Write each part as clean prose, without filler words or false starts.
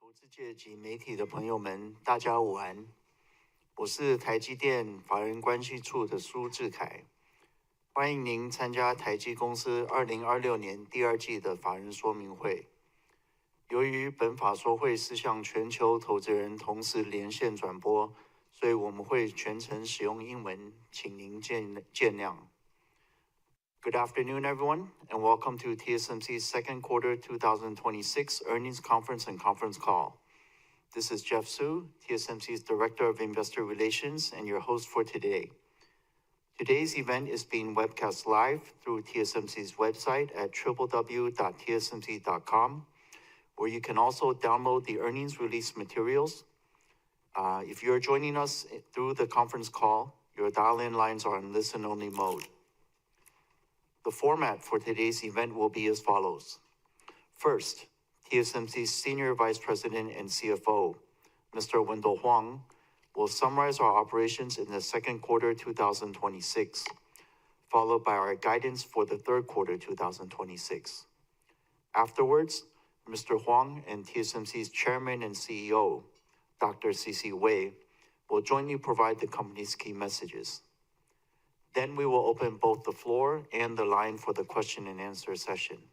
投资界及媒体的朋友们，大家午安。我是台积电法人关系处的苏志凯，欢迎您参加台积公司2026年第二季的法人说明会。由于本法说会是向全球投资人同时连线转播，所以我们会全程使用英文，请您见谅。Good afternoon, everyone, and welcome to TSMC's second quarter 2026 earnings conference and conference call. This is Jeff Su, TSMC's Director of Investor Relations and your host for today. Today's event is being webcast live through TSMC's website at www.tsmc.com, where you can also download the earnings release materials. If you're joining us through the conference call, your dial-in lines are on listen-only mode. The format for today's event will be as follows. First, TSMC's Senior Vice President and CFO, Mr. Wendell Huang, will summarize our operations in the second quarter 2026, followed by our guidance for the third quarter 2026. Afterwards, Mr. Huang and TSMC's Chairman and CEO, Dr. C.C. Wei, will jointly provide the company's key messages. Then we will open both the floor and the line for the question and answer session.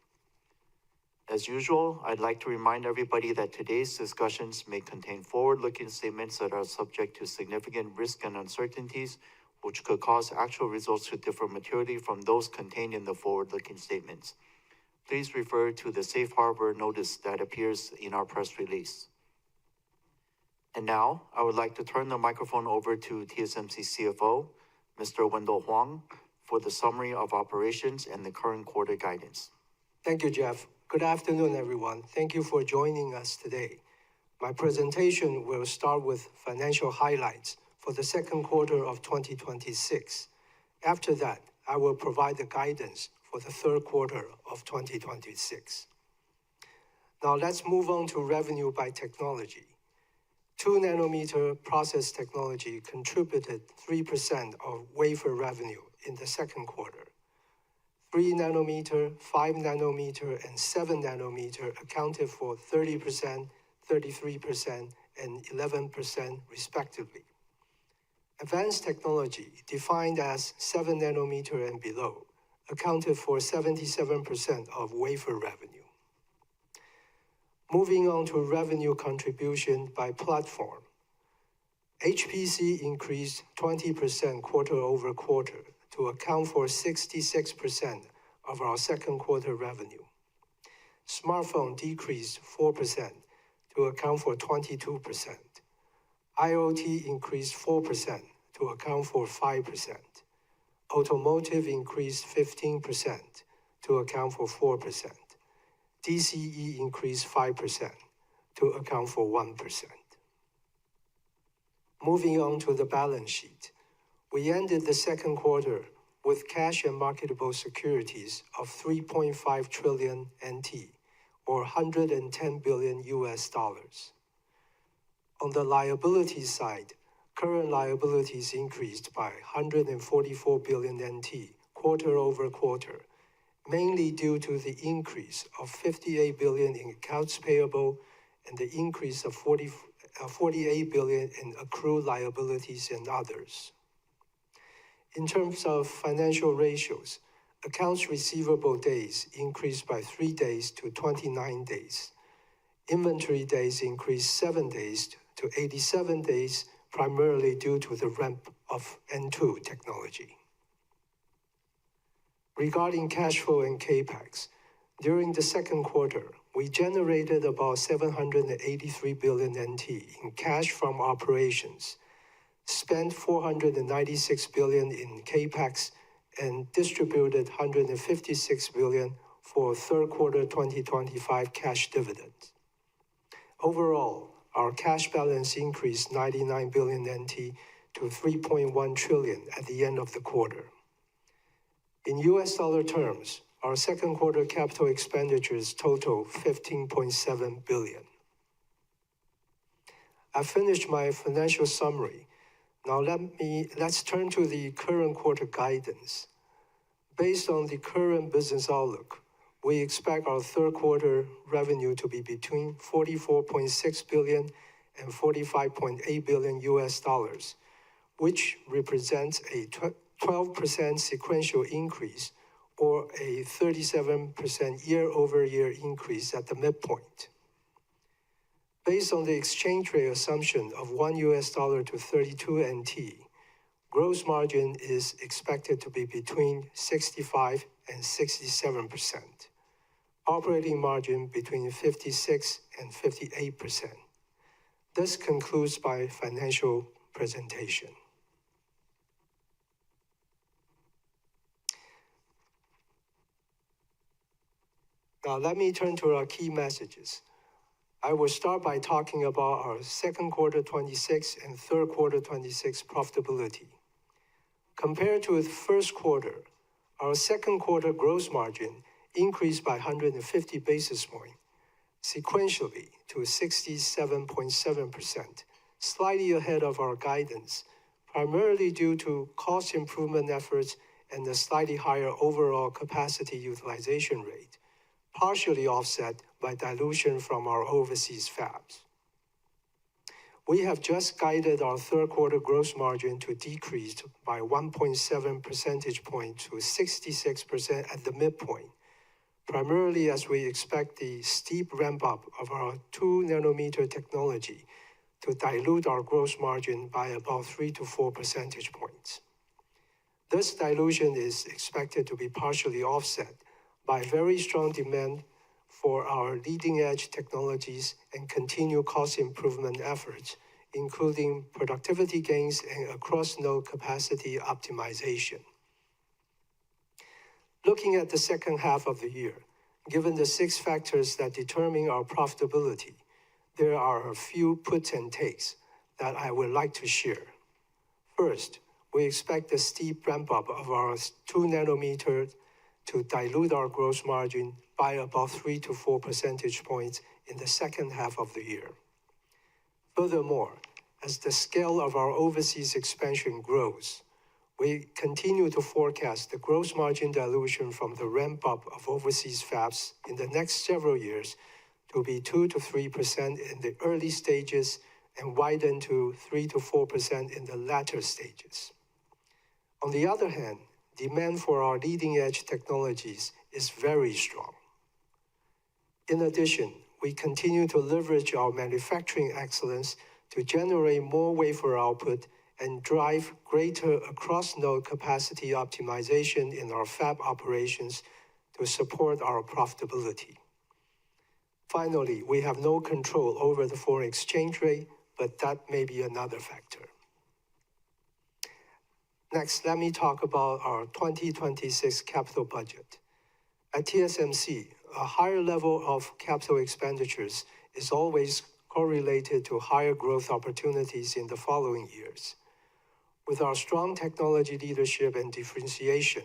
As usual, I'd like to remind everybody that today's discussions may contain forward-looking statements that are subject to significant risk and uncertainties, which could cause actual results to differ materially from those contained in the forward-looking statements. Please refer to the safe harbor notice that appears in our press release. And now, I would like to turn the microphone over to TSMC CFO, Mr. Wendell Huang, for the summary of operations and the current quarter guidance. Thank you, Jeff. Good afternoon, everyone. Thank you for joining us today. My presentation will start with financial highlights for the second quarter of 2026. After that, I will provide the guidance for the third quarter of 2026. Now let's move on to revenue by technology. 2nm process technology contributed 3% of wafer revenue in the second quarter. 3nm, 5nm, and 7nm accounted for 30%, 33%, and 11% respectively. Advanced technology, defined as 7nm and below, accounted for 77% of wafer revenue. Moving on to revenue contribution by platform. HPC increased 20% quarter over quarter to account for 66% of our second quarter revenue. Smartphone decreased 4% to account for 22%. IoT increased 4% to account for 5%. Automotive increased 15% to account for 4%. DCE increased 5% to account for 1%. Moving on to the balance sheet. We ended the second quarter with cash and marketable securities of 3.5 trillion NT, or $110 billion. On the liability side, current liabilities increased by 144 billion NT quarter over quarter, mainly due to the increase of 58 billion in accounts payable and the increase of 48 billion in accrued liabilities and others. In terms of financial ratios, accounts receivable days increased by 3 days to 29 days. Inventory days increased 7 days to 87 days, primarily due to the ramp of N2 technology. Regarding cash flow and CapEx, during the second quarter, we generated about 783 billion NT in cash from operations, spent 496 billion in CapEx, and distributed 156 billion for third quarter 2025 cash dividends. Overall, our cash balance increased 99 billion NT to 3.1 trillion at the end of the quarter. In US dollar terms, our second quarter capital expenditures total 15.7 billion. I finished my financial summary. Now let's turn to the current quarter guidance. Based on the current business outlook, we expect our third quarter revenue to be between $44.6 billion and $45.8 billion US dollars, which represents a 12% sequential increase or a 37% year-over-year increase at the midpoint. Based on the exchange rate assumption of $1 US dollar to 32 NT, gross margin is expected to be between 65 and 67%. Operating margin between 56 and 58%. This concludes my financial presentation. Now let me turn to our key messages. I will start by talking about our second quarter 26 and third quarter 26 profitability. Compared to the first quarter, our second quarter gross margin increased by 150 basis points, sequentially to 67.7%, slightly ahead of our guidance, primarily due to cost improvement efforts and a slightly higher overall capacity utilization rate, partially offset by dilution from our overseas fabs. We have just guided our third quarter gross margin to decrease by 1.7 percentage points to 66% at the midpoint, primarily as we expect the steep ramp-up of our 2-nanometer technology to dilute our gross margin by about 3 to 4 percentage points. This dilution is expected to be partially offset by very strong demand for our leading-edge technologies and continued cost improvement efforts, including productivity gains and across-node capacity optimization. Looking at the second half of the year, given the 6 factors that determine our profitability, there are a few puts and takes that I would like to share. First, we expect a steep ramp-up of our 2-nanometer to dilute our gross margin by about 3 to 4 percentage points in the second half of the year. Furthermore, as the scale of our overseas expansion grows, we continue to forecast the gross margin dilution from the ramp-up of overseas fabs in the next several years to be 2 to 3% in the early stages and widen to 3 to 4% in the latter stages. On the other hand, demand for our leading-edge technologies is very strong. In addition, we continue to leverage our manufacturing excellence to generate more wafer output and drive greater across-node capacity optimization in our fab operations to support our profitability. Finally, we have no control over the foreign exchange rate, but that may be another factor. Next, let me talk about our 2026 capital budget. At TSMC, a higher level of capital expenditures is always correlated to higher growth opportunities in the following years. With our strong technology leadership and differentiation,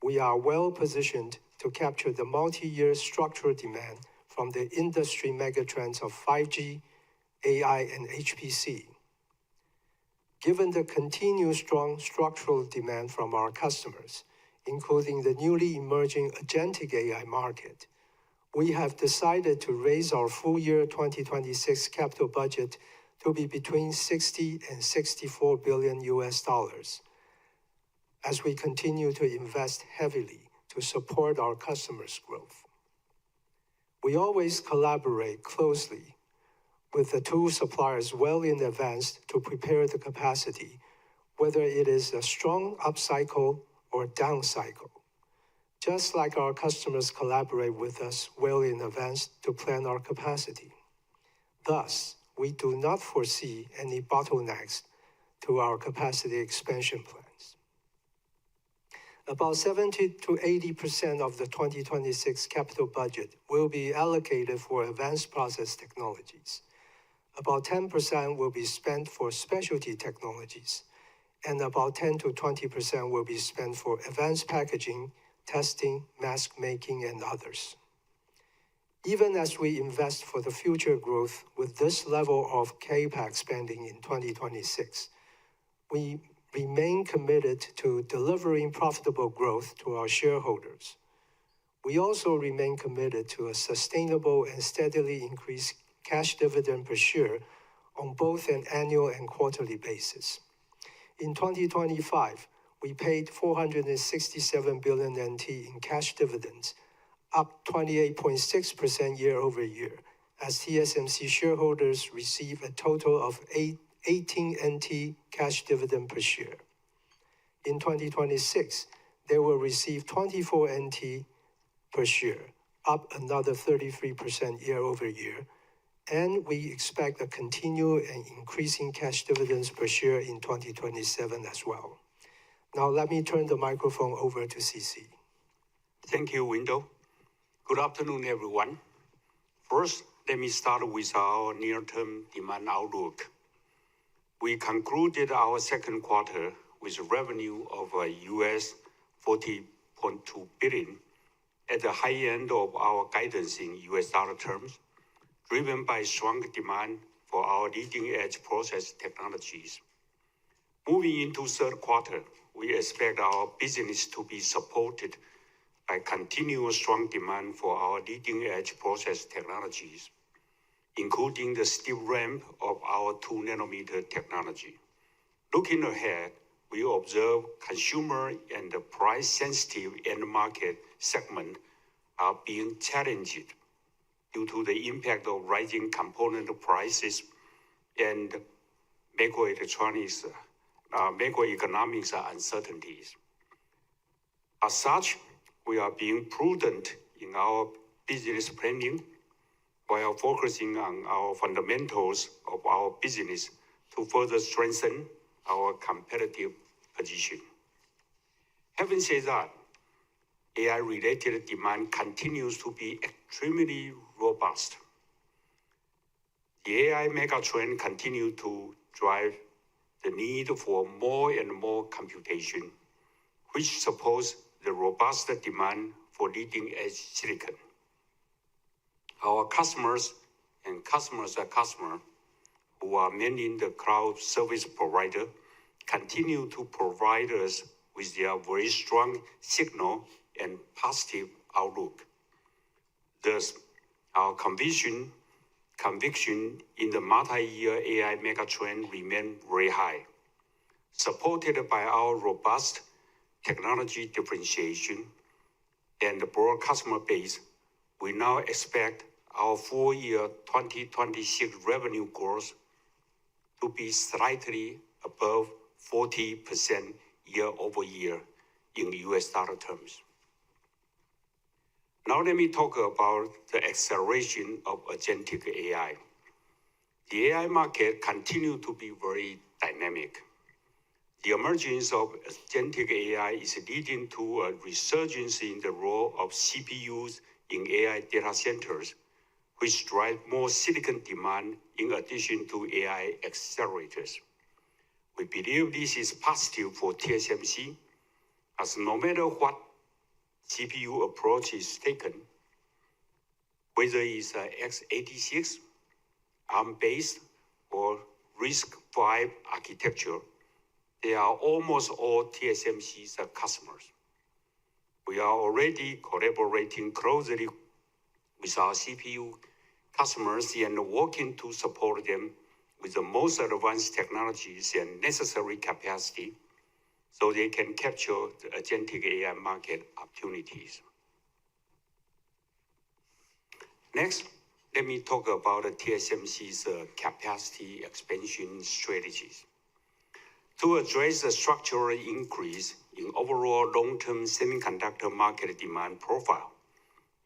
we are well positioned to capture the multi-year structural demand from the industry megatrends of 5G, AI, and HPC. Given the continued strong structural demand from our customers, including the newly emerging agentic AI market, we have decided to raise our full year 2026 capital budget to be between 60 and 64 billion US dollars as we continue to invest heavily to support our customers' growth. We always collaborate closely with the tool suppliers well in advance to prepare the capacity, whether it is a strong upcycle or down cycle, just like our customers collaborate with us well in advance to plan our capacity. Thus, we do not foresee any bottlenecks to our capacity expansion plans. About 70 to 80% of the 2026 capital budget will be allocated for advanced process technologies. About 10% will be spent for specialty technologies, and about 10 to 20% will be spent for advanced packaging, testing, mask making, and others. Even as we invest for the future growth with this level of CapEx spending in 2026, we remain committed to delivering profitable growth to our shareholders. We also remain committed to a sustainable and steadily increased cash dividend per share on both an annual and quarterly basis. In 2025, we paid 467 billion NT in cash dividends, up 28.6% year-over-year, as TSMC shareholders receive a total of 18 NT cash dividend per share. In 2026, they will receive 24 NT per share, up another 33% year-over-year, and we expect a continued and increasing cash dividends per share in 2027 as well. Now let me turn the microphone over to CC. Thank you, Wendell. Good afternoon, everyone. First, let me start with our near-term demand outlook. We concluded our second quarter with revenue of US $40.2 billion at the high end of our guidance in US dollar terms, driven by strong demand for our leading-edge process technologies. Moving into third quarter, we expect our business to be supported by continuous strong demand for our leading-edge process technologies, including the steep ramp of our 2nm technology. Looking ahead, we observe consumer and the price-sensitive end market segment are being challenged due to the impact of rising component prices and macroeconomics uncertainties. As such, we are being prudent in our business planning while focusing on our fundamentals of our business to further strengthen our competitive position. Having said that, AI-related demand continues to be extremely robust. The AI megatrend continues to drive the need for more and more computation, which supports the robust demand for leading-edge silicon. Our customers and customers' customers, who are mainly the cloud service provider, continue to provide us with their very strong signal and positive outlook. Thus, our conviction in the multi-year AI megatrend remains very high. Supported by our robust technology differentiation and broad customer base, we now expect our full year 2026 revenue growth to be slightly above 40% year-over-year in US dollar terms. Now let me talk about the acceleration of agentic AI. The AI market continues to be very dynamic. The emergence of agentic AI is leading to a resurgence in the role of CPUs in AI data centers, which drive more silicon demand in addition to AI accelerators. We believe this is positive for TSMC, as no matter what CPU approach is taken, whether it's x86, ARM-based, or RISC-V architecture, they are almost all TSMC's customers. We are already collaborating closely with our CPU customers and working to support them with the most advanced technologies and necessary capacity so they can capture the agentic AI market opportunities. Next, let me talk about TSMC's capacity expansion strategies. To address the structural increase in overall long-term semiconductor market demand profile,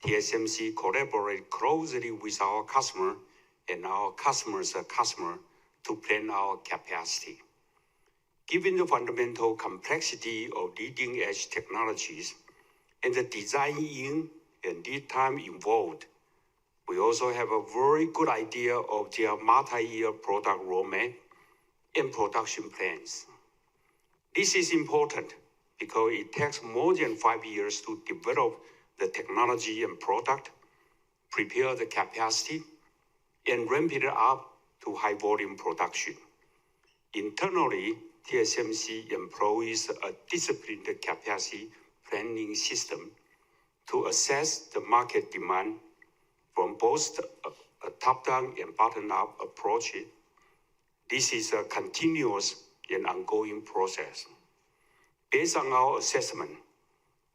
TSMC collaborates closely with our customer and our customer's customer to plan our capacity. Given the fundamental complexity of leading-edge technologies and the design-in and lead time involved, we also have a very good idea of their multi-year product roadmap and production plans. This is important because it takes more than 5 years to develop the technology and product, prepare the capacity, and ramp it up to high volume production. Internally, TSMC employs a disciplined capacity planning system to assess the market demand from both a top-down and bottom-up approach. This is a continuous and ongoing process. Based on our assessment,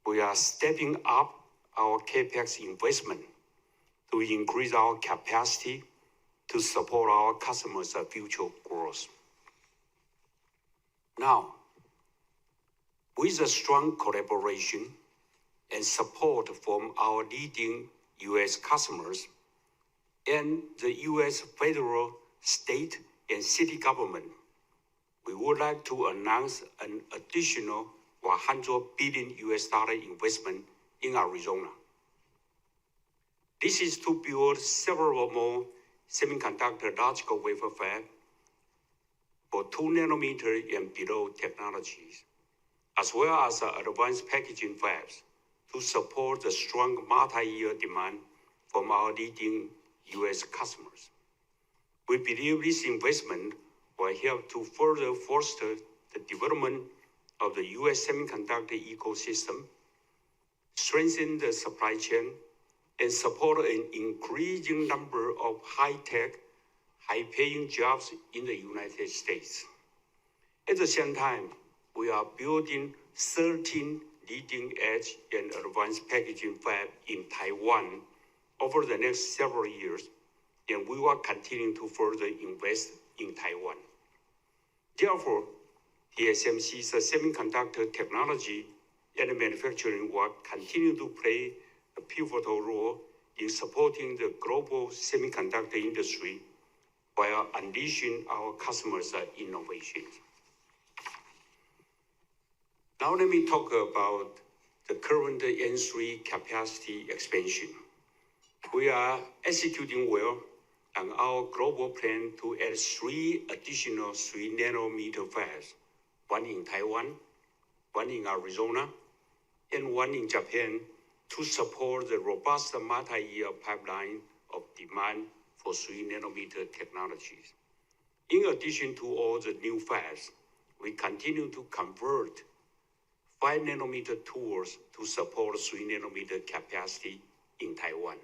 we are stepping up our CapEx investment to increase our capacity to support our customers' future growth. Now, with a strong collaboration and support from our leading U.S. customers and the U.S. federal, state, and city government, we would like to announce an additional $100 billion investment in Arizona. This is to build several more semiconductor logical wafer fab for 2 nanometer and below technologies, as well as advanced packaging fabs to support the strong multi-year demand from our leading U.S. customers. We believe this investment will help to further foster the development of the U.S. semiconductor ecosystem, strengthen the supply chain, and support an increasing number of high-tech, high-paying jobs in the United States. At the same time, we are building 13 leading-edge and advanced packaging fab in Taiwan over the next several years, and we will continue to further invest in Taiwan. Therefore, TSMC's semiconductor technology and manufacturing will continue to play a pivotal role in supporting the global semiconductor industry while unleashing our customers' innovations. Now let me talk about the current N3 capacity expansion. We are executing well on our global plan to add 3 additional 3 nanometer fabs, 1 in Taiwan, 1 in Arizona, and 1 in Japan, to support the robust multi-year pipeline of demand for 3 nanometer technologies. In addition to all the new fabs, we continue to convert 5 nanometer tools to support 3 nanometer capacity in Taiwan.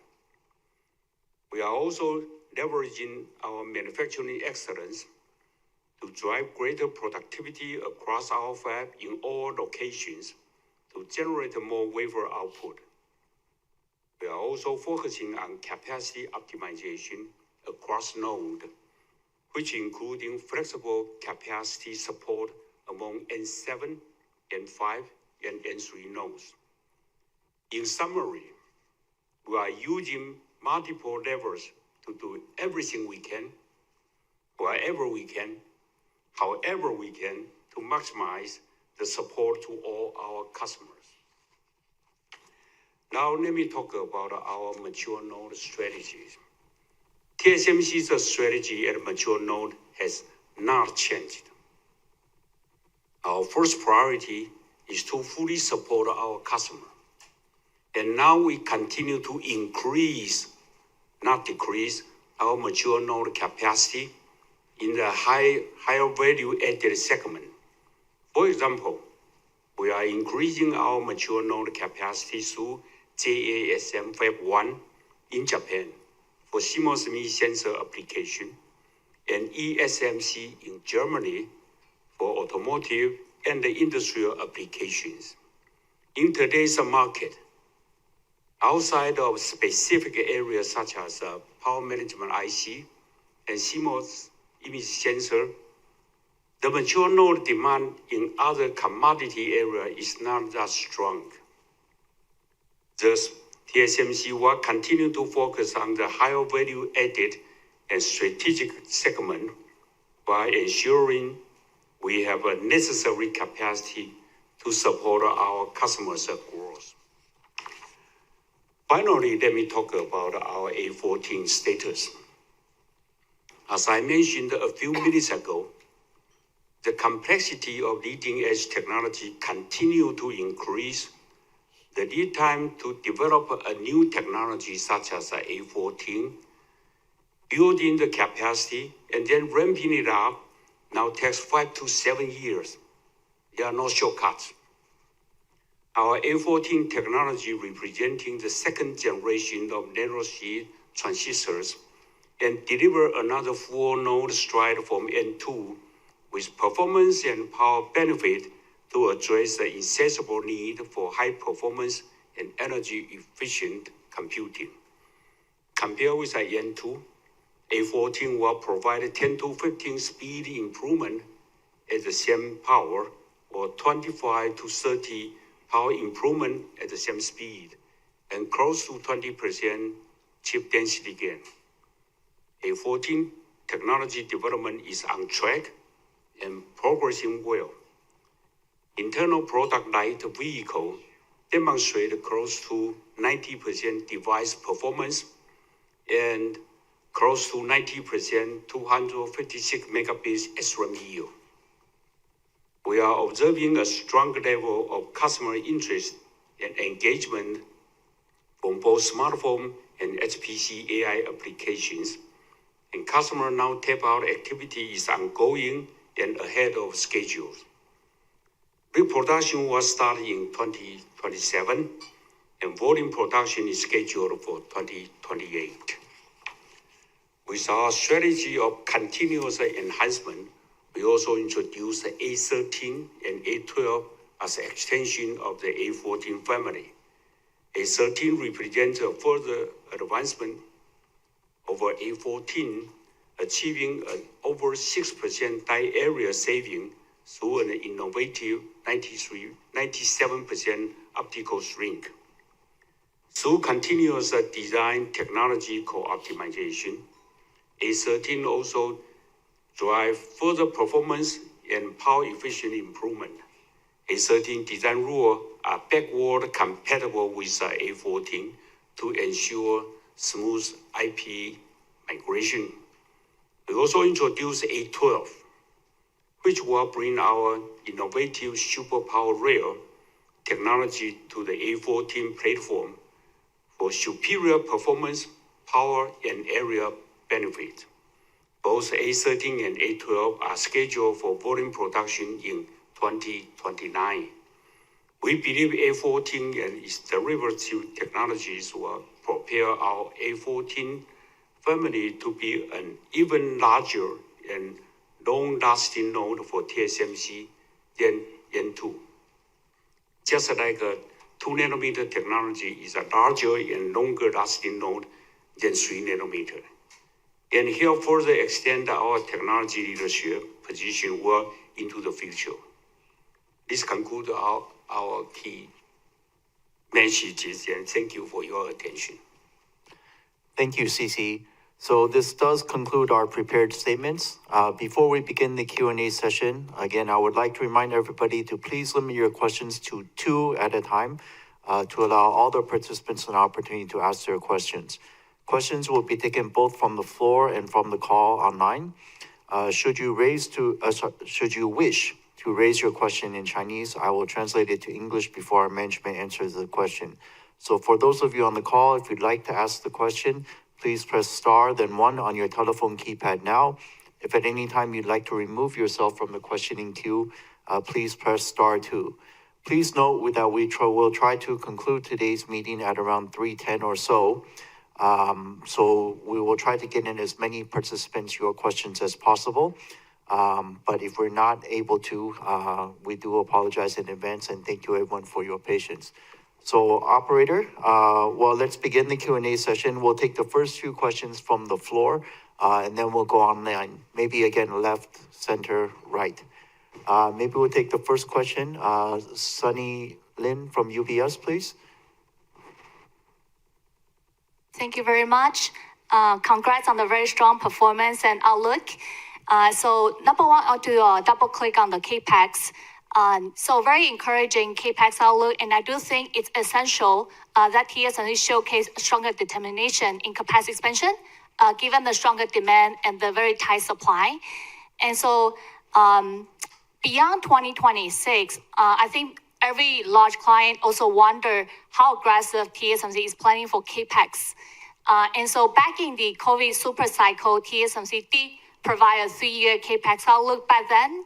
We are also leveraging our manufacturing excellence to drive greater productivity across our fab in all locations to generate more wafer output. We are also focusing on capacity optimization across nodes, which including flexible capacity support among N7, N5, and N3 nodes. In summary, we are using multiple levers to do everything we can, wherever we can, however we can, to maximize the support to all our customers. Now let me talk about our mature node strategies. TSMC's strategy at mature node has not changed. Our first priority is to fully support our customer. And now we continue to increase, not decrease, our mature node capacity in the higher value added segment. For example, we are increasing our mature node capacity through JASM Fab 1 in Japan for CMOS image sensor application, and ESMC in Germany for automotive and industrial applications. In today's market, outside of specific areas such as power management IC and CMOS image sensor, the mature node demand in other commodity areas is not that strong. Thus, TSMC will continue to focus on the higher value added and strategic segment by ensuring we have a necessary capacity to support our customers' growth. Finally, let me talk about our A14 status. As I mentioned a few minutes ago, the complexity of leading-edge technology continue to increase. The lead time to develop a new technology such as A14, building the capacity, and then ramping it up now takes 5 to 7 years. There are no shortcuts. Our A14 technology representing the second generation of nanosheet transistors and deliver another full node stride from N2 with performance and power benefit to address the insatiable need for high performance and energy efficient computing. Compared with N2, A14 will provide 10 to 15 speed improvement at the same power or 25 to 30 power improvement at the same speed and close to 20% chip density gain. A14 technology development is on track and progressing well. Internal product light vehicle demonstrate close to 90% device performance and close to 90% 256 megabits SRAM yield. We are observing a strong level of customer interest and engagement from both smartphone and HPC AI applications, and customer now tape-out activity is ongoing and ahead of schedule. Pre-production was started in 2027, and volume production is scheduled for 2028. With our strategy of continuous enhancement, we also introduced the A13 and A12 as an extension of the A14 family. A13 represents a further advancement over A14, achieving an over 6% die area saving through an innovative 97% optical shrink. Through continuous design technology co-optimization, A13 also drive further performance and power efficient improvement. A13 design rules are backward compatible with A14 to ensure smooth IP migration. We also introduced A12, which will bring our innovative superpower rail technology to the A14 platform for superior performance, power, and area benefit. Both A13 and A12 are scheduled for volume production in 2029. We believe A14 and its derivative technologies will propel our A14 family to be an even larger and long-lasting node for TSMC than N2. Just like a 2-nanometer technology is a larger and longer-lasting node than 3-nanometer. And here further extend our technology leadership position well into the future. This concludes our key messages, and thank you for your attention. Thank you, CC. So this does conclude our prepared statements. Before we begin the Q&A session, again, I would like to remind everybody to please limit your questions to 2 at a time to allow all the participants an opportunity to ask their questions. Questions will be taken both from the floor and from the call online. Should you wish to raise your question in Chinese, I will translate it to English before our management answers the question. So for those of you on the call, if you'd like to ask the question, please press star, then 1 on your telephone keypad now. If at any time you'd like to remove yourself from the questioning queue, please press star 2. Please note that we'll try to conclude today's meeting at around 3:10 or so. So we will try to get in as many participants your questions as possible. But if we're not able to, we do apologize in advance, and thank you everyone for your patience. So operator, let's begin the Q&A session. We'll take the first few questions from the floor, and then we'll go online. Maybe again, left, center, right. Maybe we'll take the first question. Sunny Lin from UBS, please. Thank you very much. Congrats on the very strong performance and outlook. So number one, I'll do a double click on the CAPEX. So very encouraging CAPEX outlook, and I do think it's essential that TSMC showcase stronger determination in capacity expansion, given the stronger demand and the very tight supply. And so beyond 2026, I think every large client also wonder how aggressive TSMC is planning for CAPEX. And so back in the COVID super cycle, TSMC did provide a 3-year CAPEX outlook back then.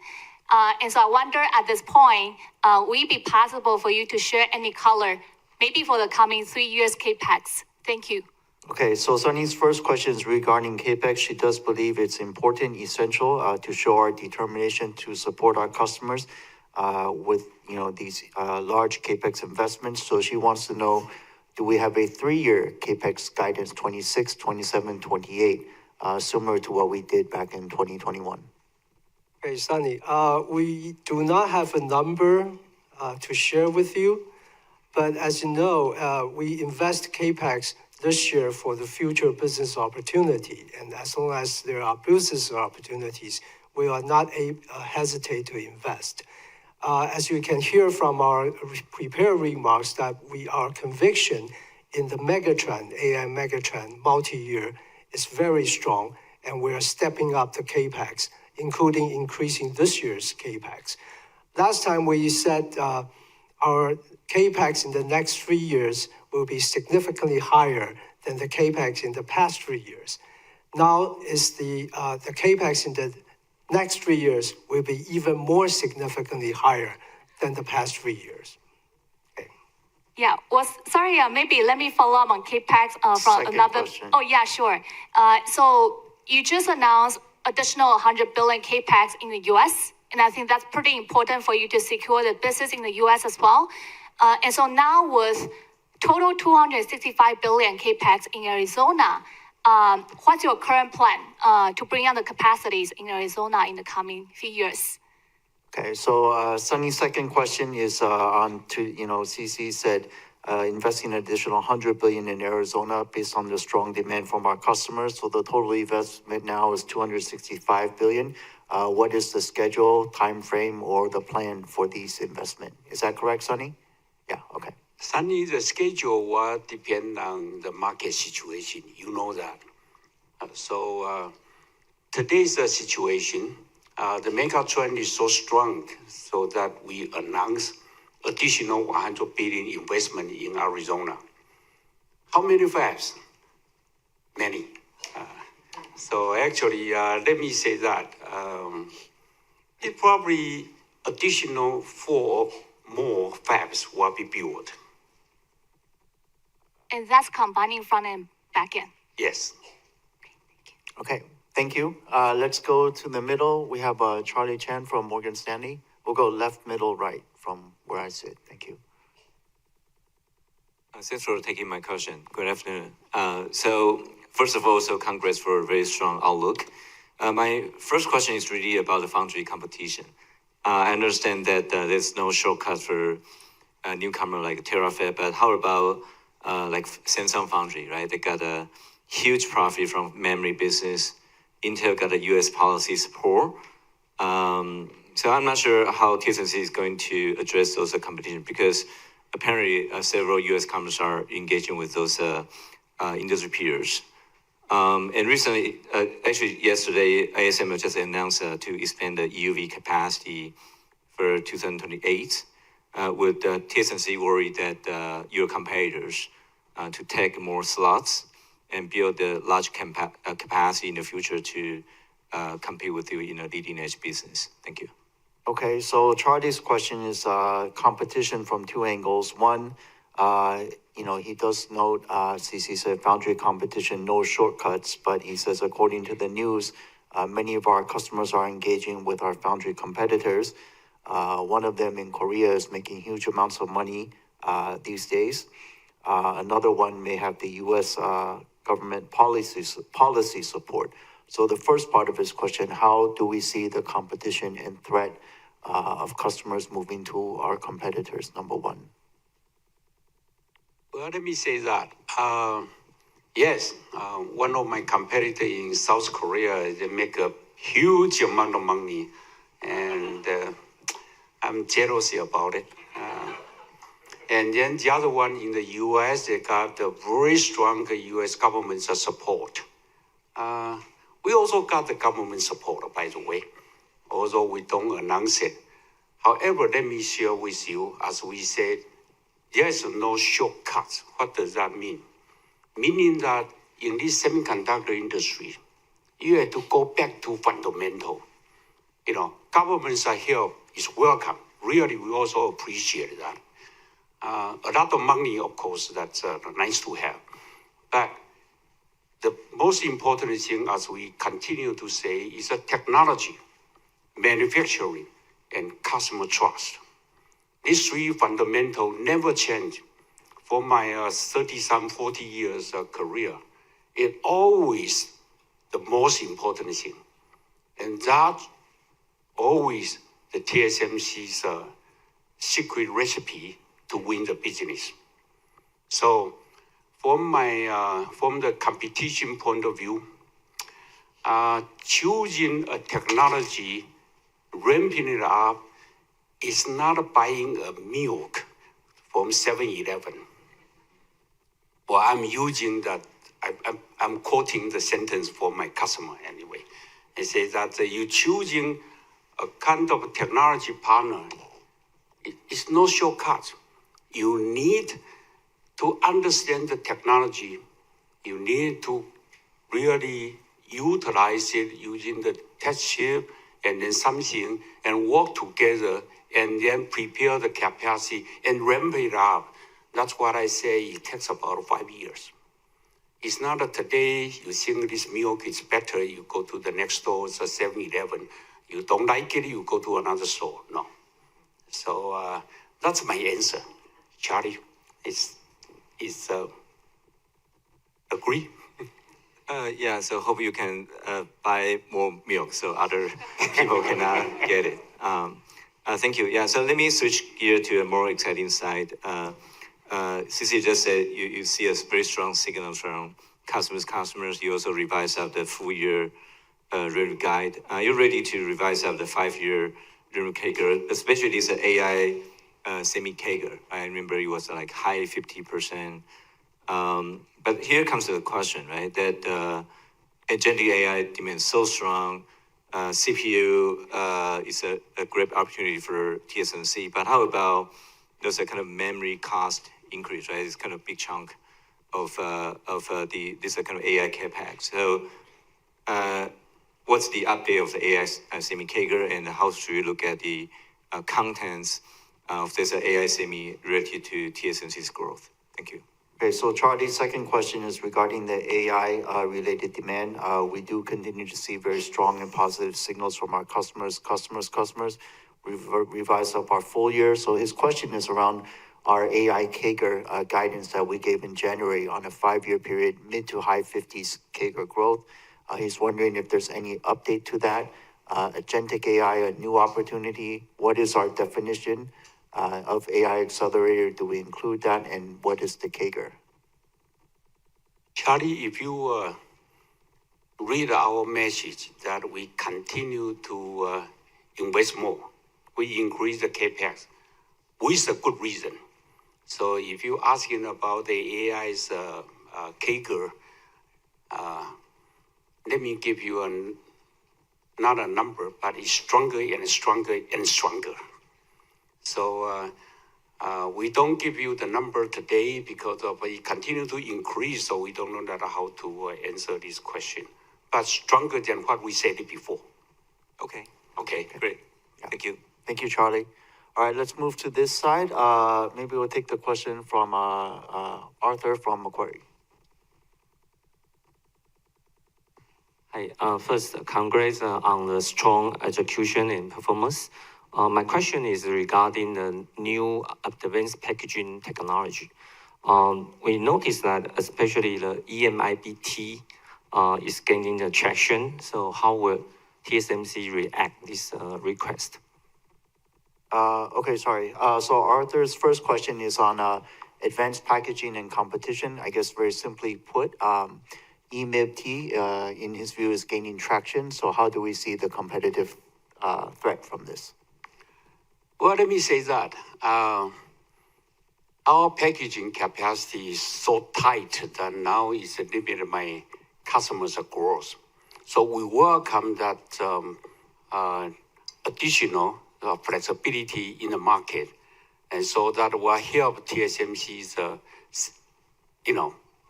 And so I wonder at this point, will it be possible for you to share any color, maybe for the coming 3 years CapEx? Thank you. Okay, so Sunny's first question is regarding CapEx. She does believe it's important, essential to show our determination to support our customers with these large CapEx investments. So she wants to know, do we have a 3-year CapEx guidance, 26, 27, 28, similar to what we did back in 2021? Okay, Sunny, we do not have a number to share with you, but as you know, we invest CapEx this year for the future business opportunity. And as long as there are business opportunities, we are not hesitate to invest. As you can hear from our prepared remarks, that our conviction in the megatrend, AI megatrend, multi-year, is very strong, and we are stepping up the CapEx, including increasing this year's CapEx. Last time we said our CapEx in the next 3 years will be significantly higher than the CapEx in the past 3 years. Now is the CapEx in the next 3 years will be even more significantly higher than the past 3 years. Okay. Yeah, sorry, maybe let me follow up on CapEx from Second another. question. Oh, yeah, sure. So you just announced additional 100 billion CapEx in the US, and I think that's pretty important for you to secure the business in the US as well. And so now with total 265 billion CapEx in Arizona, what's your current plan to bring on the capacities in Arizona in the coming few years? Okay, so Sunny's second question is on to, CC said investing an additional 100 billion in Arizona based on the strong demand from our customers. So the total investment now is 265 billion. What is the schedule, time frame, or the plan for these investment? Is that correct, Sunny? Yeah, okay. Sunny, the schedule will depend on the market situation. You know that. So today's situation, the mega trend is so strong, so that we announced additional 100 billion investment in Arizona. How many fabs? Many. So actually, let me say that it probably additional 4 more fabs will be built. And that's combining front and back end. Yes. Okay, thank you. Let's go to the middle. We have Charlie Chan from Morgan Stanley. We'll go left, middle, right from where I sit. Thank you. Thanks for taking my question. Good afternoon. So first of all, congrats for a very strong outlook. My first question is really about the foundry competition. I understand that there's no shortcut for a newcomer like Terafab, but how about like Samsung Foundry, right? They got a huge profit from memory business. Intel got a US policy support. So I'm not sure how TSMC is going to address those competition, because apparently several US companies are engaging with those industry peers. And recently, actually yesterday, ASML just announced to expand the EUV capacity for 2028. With TSMC worried that your competitors to take more slots and build a large capacity in the future to compete with you in a leading edge business. Thank you. Okay, so Charlie's question is competition from 2 angles. One, he does note, CC said foundry competition, no shortcuts, but he says according to the news, many of our customers are engaging with our foundry competitors. One of them in Korea is making huge amounts of money these days. Another one may have the US government policy support. So the first part of his question, how do we see the competition and threat of customers moving to our competitors, number one? Well, let me say that. Yes, one of my competitors in South Korea, they make a huge amount of money, and I'm jealous about it. And then the other one in the US, they got a very strong US government support. We also got the government support, by the way, although we don't announce it. However, let me share with you, as we said, there's no shortcuts. What does that mean? Meaning that in this semiconductor industry, you have to go back to fundamental. government's help is welcome. Really, we also appreciate that. A lot of money, of course, that's nice to have. But the most important thing, as we continue to say, is the technology, manufacturing, and customer trust. These three fundamentals never change. For my 30-some, 40 years career, it's always the most important thing. And that's always the TSMC's secret recipe to win the business. So from the competition point of view, choosing a technology, ramping it up, is not buying a milk from 7-Eleven. Well, I'm using that, I'm quoting the sentence for my customer anyway. It says that you choosing a kind of technology partner, it's no shortcut. You need to understand the technology. You need to really utilize it using the test chip and then something and work together and then prepare the capacity and ramp it up. That's what I say, it takes about 5 years. It's not that today you think this milk is better, you go to the next store, it's a 7-Eleven. You don't like it, you go to another store. No. So that's my answer. Charlie, is agree? Yeah, so hope you can buy more milk so other people cannot get it. Thank you. Yeah, so let me switch gear to a more exciting side. Sisi just said you see a very strong signal from customers. You also revise up the full year revenue guide. You're ready to revise up the 5-year revenue CAGR, especially this AI semi CAGR. I remember it was like high 50%. But here comes the question, right? That agentic AI demand so strong. CPU is a great opportunity for TSMC. But how about there's a kind of memory cost increase, right? It's kind of big chunk of this kind of AI capex. So what's the update of the AI semi CAGR, and how should we look at the contents of this AI semi related to TSMC's growth? Thank you. Okay, so Charlie's second question is regarding the AI related demand. We do continue to see very strong and positive signals from our customers. We've revised up our full year. So his question is around our AI CAGR guidance that we gave in January on a 5-year period, mid to high 50s CAGR growth. He's wondering if there's any update to that. Agentic AI, a new opportunity. What is our definition of AI accelerator? Do we include that? And what is the CAGR? Charlie, if you read our message that we continue to invest more, we increase the capex with a good reason. So if you're asking about the AI's CAGR, let me give you not a number, but it's stronger and stronger and stronger. So we don't give you the number today because of it continue to increase, so we don't know that how to answer this question. But stronger than what we said before. Okay, Okay, great. Yeah. Thank you. Thank you, Charlie. All right, let's move to this side. Maybe we'll take the question from Arthur from Macquarie. Hi, first, congrats on the strong execution and performance. My question is regarding the new advanced packaging technology. We noticed that especially the EMIB-T is gaining the traction. So how will TSMC react this request? Okay, sorry. So Arthur's first question is on advanced packaging and competition. I guess very simply put, EMIB-T, in his view, is gaining traction. So how do we see the competitive threat from this? Well, let me say that our packaging capacity is so tight that now it's limiting my customers' growth. So we welcome that additional flexibility in the market, and so that will help TSMC's,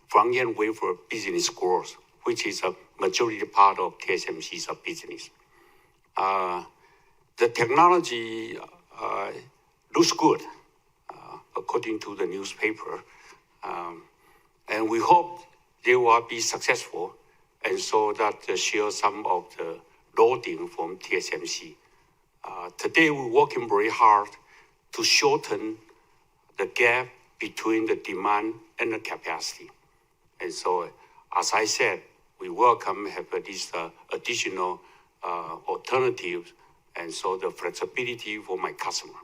front-end wafer business growth, which is a majority part of TSMC's business. the technology looks good, according to the newspaper. And we hope they will be successful, and so that share some of the loading from TSMC. Today, we're working very hard to shorten the gap between the demand and the capacity. And so, as I said, we welcome have this additional alternatives, and so the flexibility for my customer.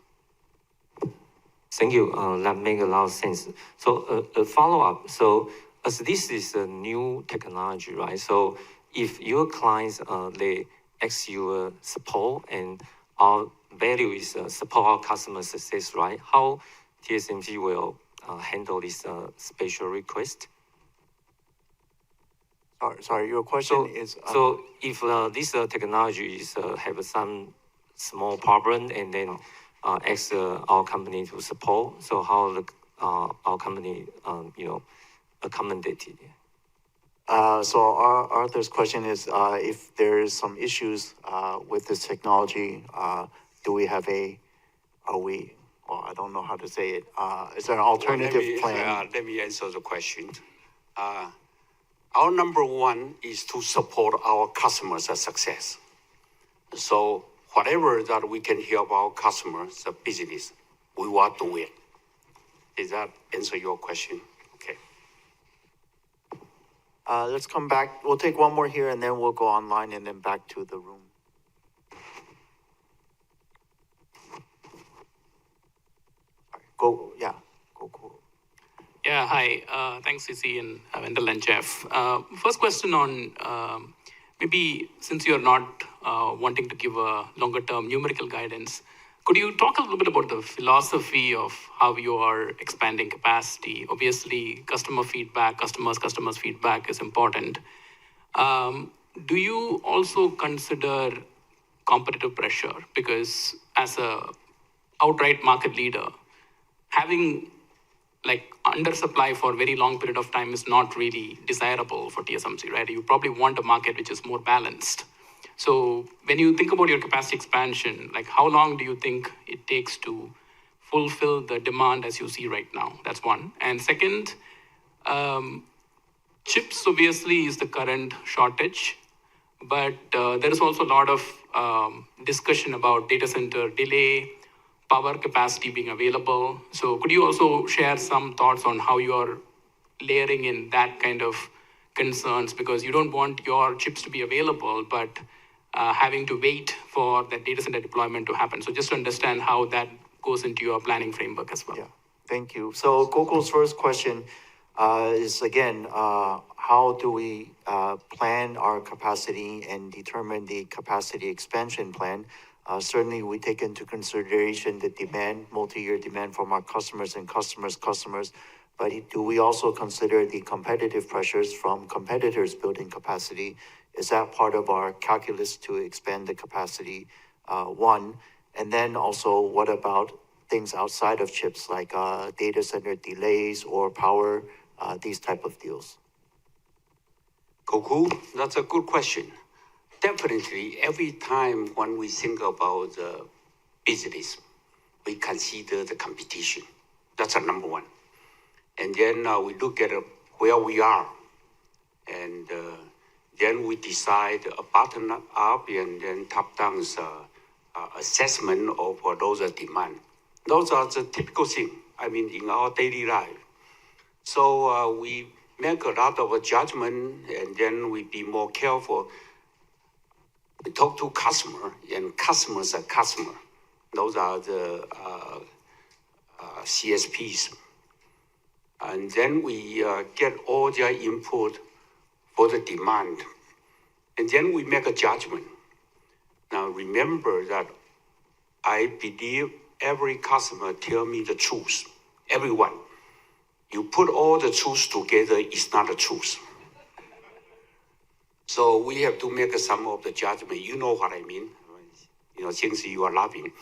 Thank you. That makes a lot of sense. So a follow-up. So as this is a new technology, right? So if your clients, they ask you support, and our value is support our customer success, right? How TSMC will handle this special request? Sorry, your question is. So if this technology is have some small problem, and then ask our company to support, so how the, our company accommodated? So Arthur's question is, if there is some issues with this technology, do we have well, I don't know how to say it. Is there an alternative plan? Let me answer the question. Our number one is to support our customers' success. So whatever that we can help our customers' business, we want to win. Does that answer your question? Okay. Let's come back. We'll take one more here, and then we'll go online, and then back to the room. Go. Yeah, hi. Thanks, CC and Wendell and Jeff. First question on maybe since you're not wanting to give a longer-term numerical guidance, could you talk a little bit about the philosophy of how you are expanding capacity? Obviously, customer feedback, customers' feedback is important. Do you also consider competitive pressure? Because as a outright market leader, having like undersupply for a very long period of time is not really desirable for TSMC, right? You probably want a market which is more balanced. So when you think about your capacity expansion, like how long do you think it takes to fulfill the demand as you see right now? That's one. And second, chips obviously is the current shortage, but there is also a lot of discussion about data center delay, power capacity being available. So could you also share some thoughts on how you are layering in that kind of concerns? Because you don't want your chips to be available, but having to wait for that data center deployment to happen. So just to understand how that goes into your planning framework as well. Yeah, thank you. So Gokul's first question is again, how do we plan our capacity and determine the capacity expansion plan? Certainly, we take into consideration the demand, multi-year demand from our customers and customers, but do we also consider the competitive pressures from competitors building capacity? Is that part of our calculus to expand the capacity? One, and then also what about things outside of chips like data center delays or power, these type of deals? Gokul, that's a good question. Definitely, every time when we think about the business, we consider the competition. That's our number one. And then we look at where we are, and then we decide a bottom-up and then top-down assessment of those demand. Those are the typical things, in our daily life. So we make a lot of judgment, and then we be more careful. We talk to customer, and customers are customer. Those are the CSPs. And then we get all their input for the demand. And then we make a judgment. Now remember that I believe every customer tell me the truth. Everyone. You put all the truth together, it's not the truth. So we have to make some of the judgment. You know what I mean? Since you are laughing.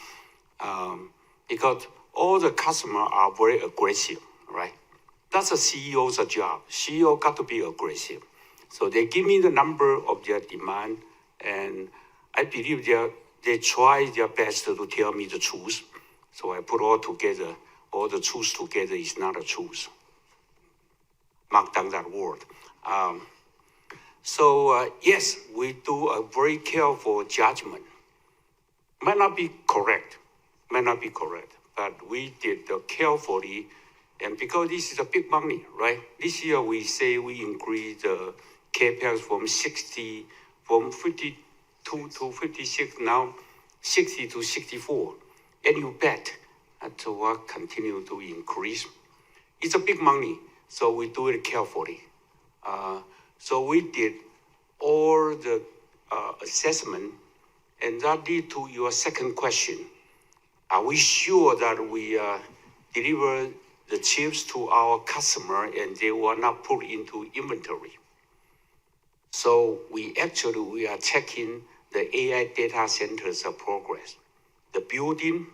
Because all the customers are very aggressive, right? That's a CEO's job. CEO got to be aggressive. So they give me the number of their demand, and I believe they try their best to tell me the truth. So I put all together, all the truth together is not a truth. Mark down that word. Yes, we do a very careful judgment. Might not be correct, but we did carefully, and because this is a big money, right? This year we say we increase the CapEx from 52 to 56, now 60 to 64, and you bet that will continue to increase. It's a big money, so we do it carefully. So we did all the assessment, and that lead to your second question. Are we sure that we deliver the chips to our customer and they will not put into inventory? So we are checking the AI data centers progress, the building,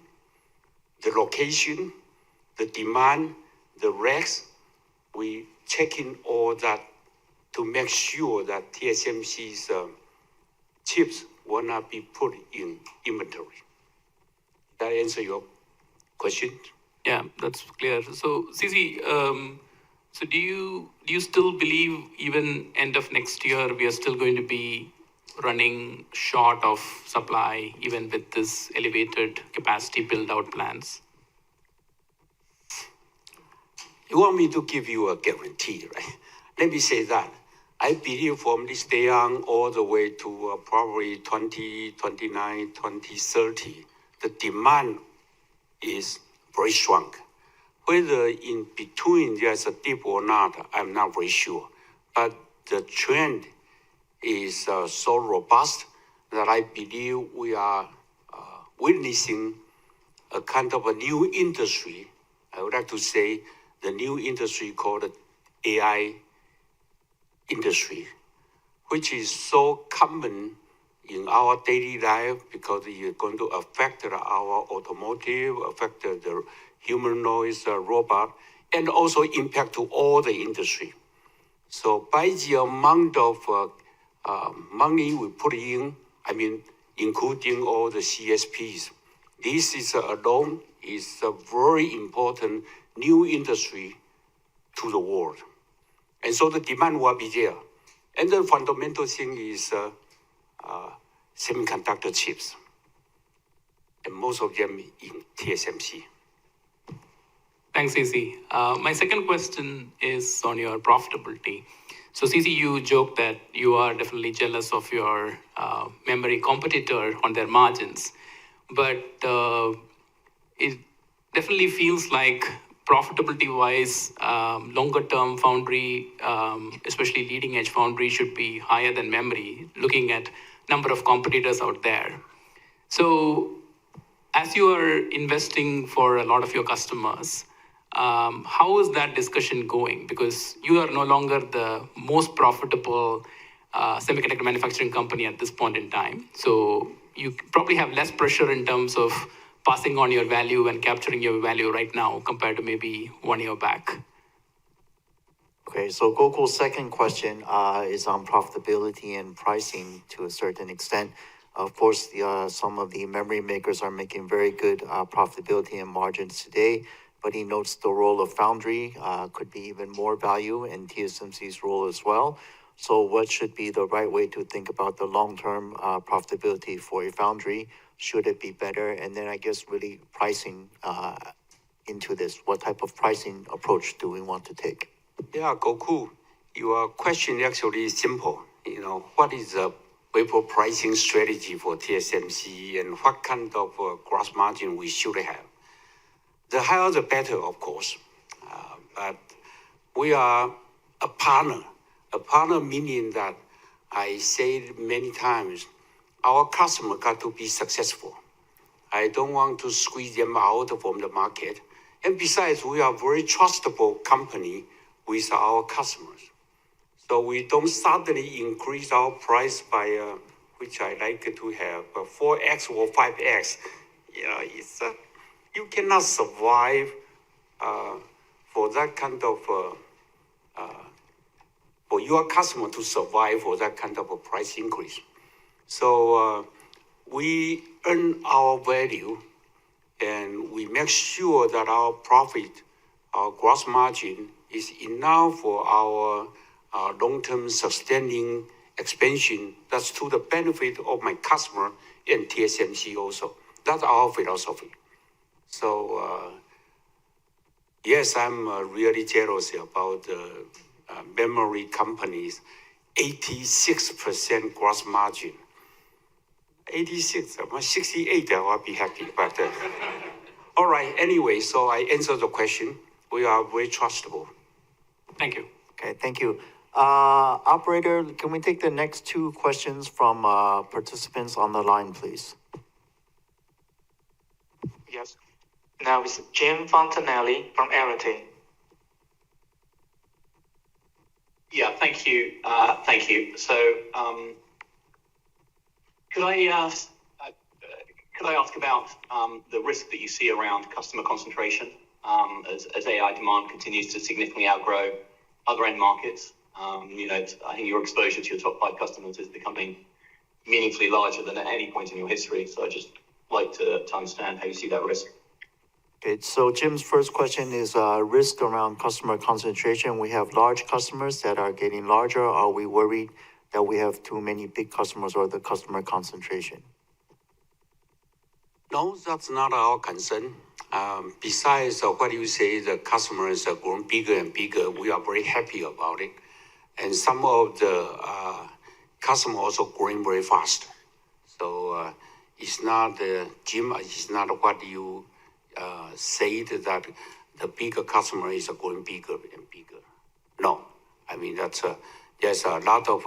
the location, the demand, the racks. We checking all that to make sure that TSMC's chips will not be put in inventory. That answer your question? Yeah, that's clear. So, CC, so do you still believe even end of next year we are still going to be running short of supply even with this elevated capacity build-out plans? You want me to give you a guarantee, right? Let me say that. I believe from this day on all the way to probably 2029, 2030, the demand is very strong. Whether in between there's a dip or not, I'm not very sure. But the trend is so robust that I believe we are witnessing a kind of a new industry. I would like to say the new industry called the AI industry, which is so common in our daily life because it's going to affect our automotive, affect the humanoids, robot, and also impact to all the industry. So by the amount of money we put in, I mean, including all the CSPs, this is alone is a very important new industry to the world. And so the demand will be there. And the fundamental thing is semiconductor chips. And most of them in TSMC. Thanks, CC. My second question is on your profitability. So, CC, you joked that you are definitely jealous of your memory competitor on their margins. But it definitely feels like profitability-wise, longer-term foundry, especially leading-edge foundry, should be higher than memory, looking at number of competitors out there. So, as you are investing for a lot of your customers, how is that discussion going? Because you are no longer the most profitable semiconductor manufacturing company at this point in time. So, you probably have less pressure in terms of passing on your value and capturing your value right now compared to maybe 1 year back. Okay, so Gokul's second question is on profitability and pricing to a certain extent. Of course, some of the memory makers are making very good profitability and margins today, but he notes the role of foundry could be even more value and TSMC's role as well. So what should be the right way to think about the long-term profitability for a foundry? Should it be better? And then I guess really pricing into this. What type of pricing approach do we want to take? Yeah, Gokul, your question actually is simple. You know, what is the wafer pricing strategy for TSMC and what kind of gross margin we should have? The higher the better, of course. But we are a partner. A partner meaning that I said many times, our customer got to be successful. I don't want to squeeze them out from the market. And besides, we are a very trustable company with our customers. So we don't suddenly increase our price by, which I like to have, 4x or 5x. You know, it's you cannot survive for that kind of, for your customer to survive for that kind of a price increase. So we earn our value and we make sure that our profit, our gross margin is enough for our long-term sustaining expansion. That's to the benefit of my customer and TSMC also. That's our philosophy. So, yes, I'm really jealous about memory companies. 86% gross margin. 86, 68, I'll be happy. But all right, anyway, so I answered the question. We are very trustable. Thank you. Okay, thank you. Operator, can we take the next two questions from participants on the line, please? Yes. Now it's Jim Fontanelli from Arete. Yeah, thank you. Thank you. So, could I ask about the risk that you see around customer concentration as AI demand continues to significantly outgrow other end markets? I think your exposure to your top 5 customers is becoming meaningfully larger than at any point in your history. So I'd just like to understand how you see that risk. Okay, so Jim's first question is risk around customer concentration. We have large customers that are getting larger. Are we worried that we have too many big customers or the customer concentration? No, that's not our concern. Besides what you say, the customers are growing bigger and bigger. We are very happy about it. And some of the customers also growing very fast. So it's not, Jim, it's not what you said that the bigger customer is going bigger and bigger. No, I mean, there's a lot of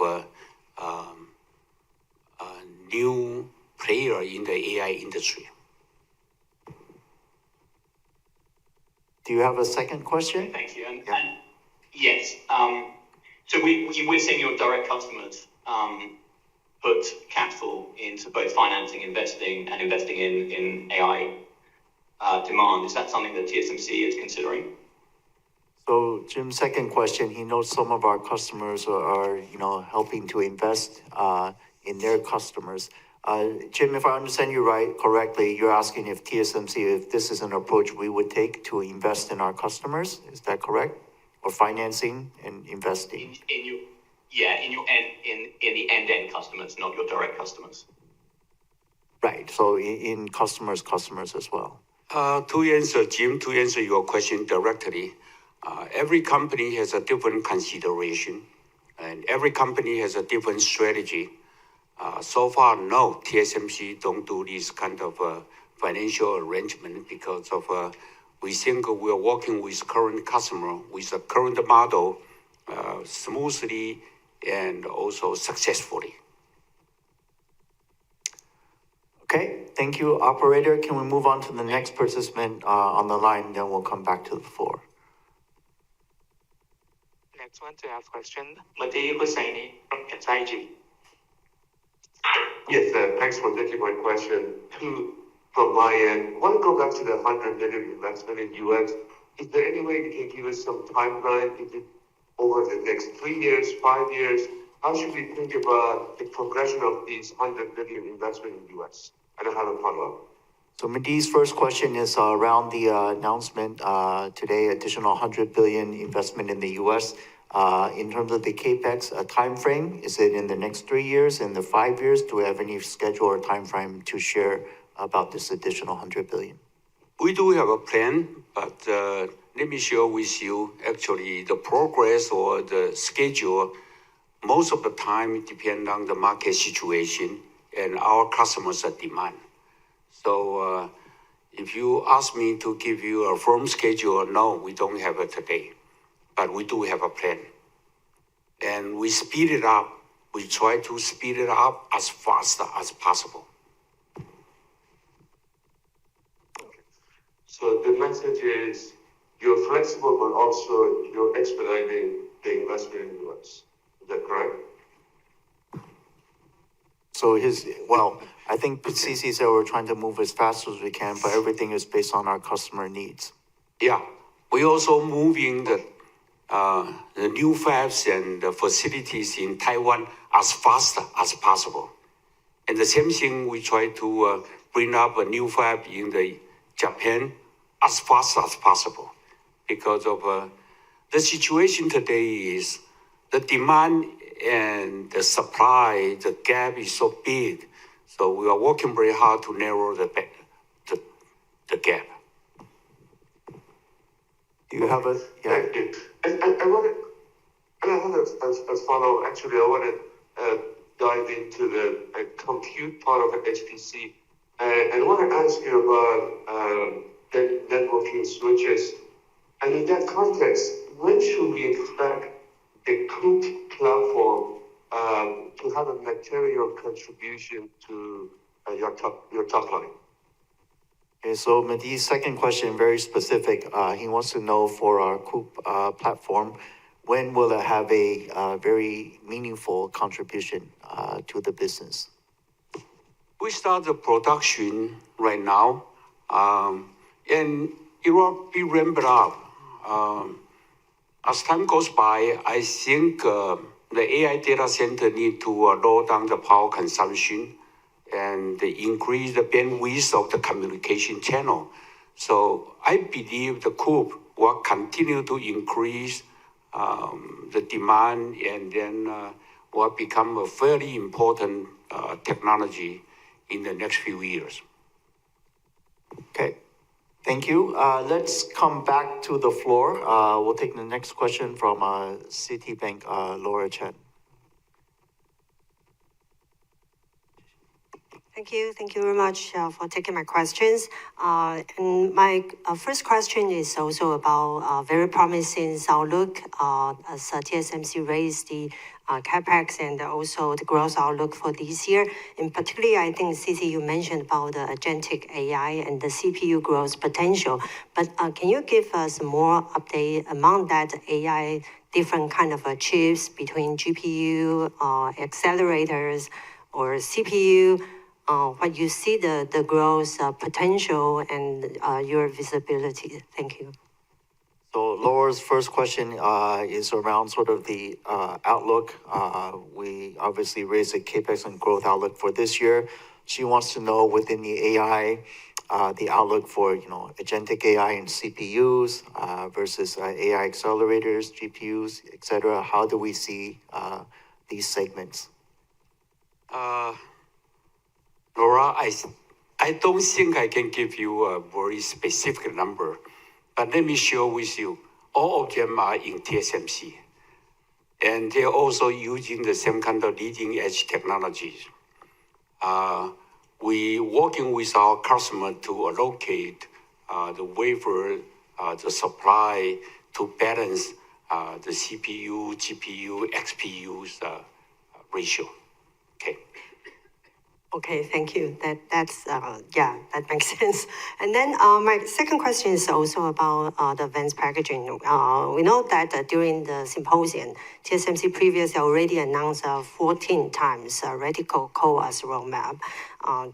new player in the AI industry. Do you have a second question? Thank you. And yes. So we're seeing your direct customers put capital into both financing, investing in AI demand. Is that something that TSMC is considering? So Jim's second question, he knows some of our customers are helping to invest in their customers. Jim, if I understand you correctly, you're asking if TSMC, if this is an approach we would take to invest in our customers, is that correct? Or financing and investing? In the end customers, not your direct customers. Right, so in customers as well. To answer, Jim, to answer your question directly, every company has a different consideration, and every company has a different strategy. So far, no, TSMC don't do this kind of financial arrangement because of we think we are working with current customer with the current model smoothly and also successfully. Okay, thank you, operator. Can we move on to the next participant on the line, then we'll come back to the floor. Next one to ask question, Mehdi Hosseini from SIG. Yes, thanks for taking my question. Two from my end. I want to go back to the $100 million investment in US. Is there any way you can give us some timeline? Is it over the next 3 years, 5 years? How should we think about the progression of these $100 million investment in US? And I have a follow-up. So Mehdi's first question is around the announcement today, additional $100 billion investment in the US. In terms of the CapEx time frame, is it in the next 3 years, in the 5 years? Do we have any schedule or time frame to share about this additional $100 billion? We do have a plan, but let me share with you actually the progress or the schedule. Most of the time depend on the market situation and our customers' demand. So if you ask me to give you a firm schedule, no, we don't have it today, but we do have a plan. And we speed it up. We try to speed it up as fast as possible. So the message is you're flexible, but also you're expediting the investment in the US. Is that correct? So I think CC said we're trying to move as fast as we can, but everything is based on our customer needs. Yeah, we also moving the new fabs and the facilities in Taiwan as fast as possible. And the same thing, we try to bring up a new fab in the Japan as fast as possible, because of the situation today is the demand and the supply, the gap is so big. So we are working very hard to narrow the gap. Do you have a, yeah? Thank you. And I want to, as follow, actually, I want to dive into the compute part of the HPC. And I want to ask you about the networking switches. And in that context, when should we expect the COOP platform to have a material contribution to your top line? Okay, so Mehdi's second question, very specific. He wants to know for our COOP platform, when will it have a very meaningful contribution to the business? We start the production right now, and it will be ramped up. As time goes by, I think the AI data center need to lower down the power consumption and increase the bandwidth of the communication channel. So I believe the COOP will continue to increase the demand, and then will become a very important technology in the next few years. Okay, thank you. Let's come back to the floor. We'll take the next question from Citibank, Laura Chen. Thank you very much for taking my questions. And my first question is also about very promising outlook as TSMC raised the capex and also the growth outlook for this year. In particular, I think CC, you mentioned about the agentic AI and the CPU growth potential. But can you give us more update among that AI, different kind of chips between GPU, accelerators, or CPU? What you see the growth potential and your visibility. Thank you. So Laura's first question is around sort of the outlook. We obviously raised the capex and growth outlook for this year. She wants to know within the AI, the outlook for agentic AI and CPUs versus AI accelerators, GPUs, etc. How do we see these segments? Laura, I don't think I can give you a very specific number, but let me share with you, all of them are in TSMC, and they're also using the same kind of leading edge technologies. We working with our customer to allocate the wafer, the supply to balance the CPU, GPU, XPU's ratio. Okay. Okay, thank you. That's that makes sense. And then my second question is also about the advanced packaging. We know that during the symposium, TSMC previously already announced 14 times reticle CoWoS roadmap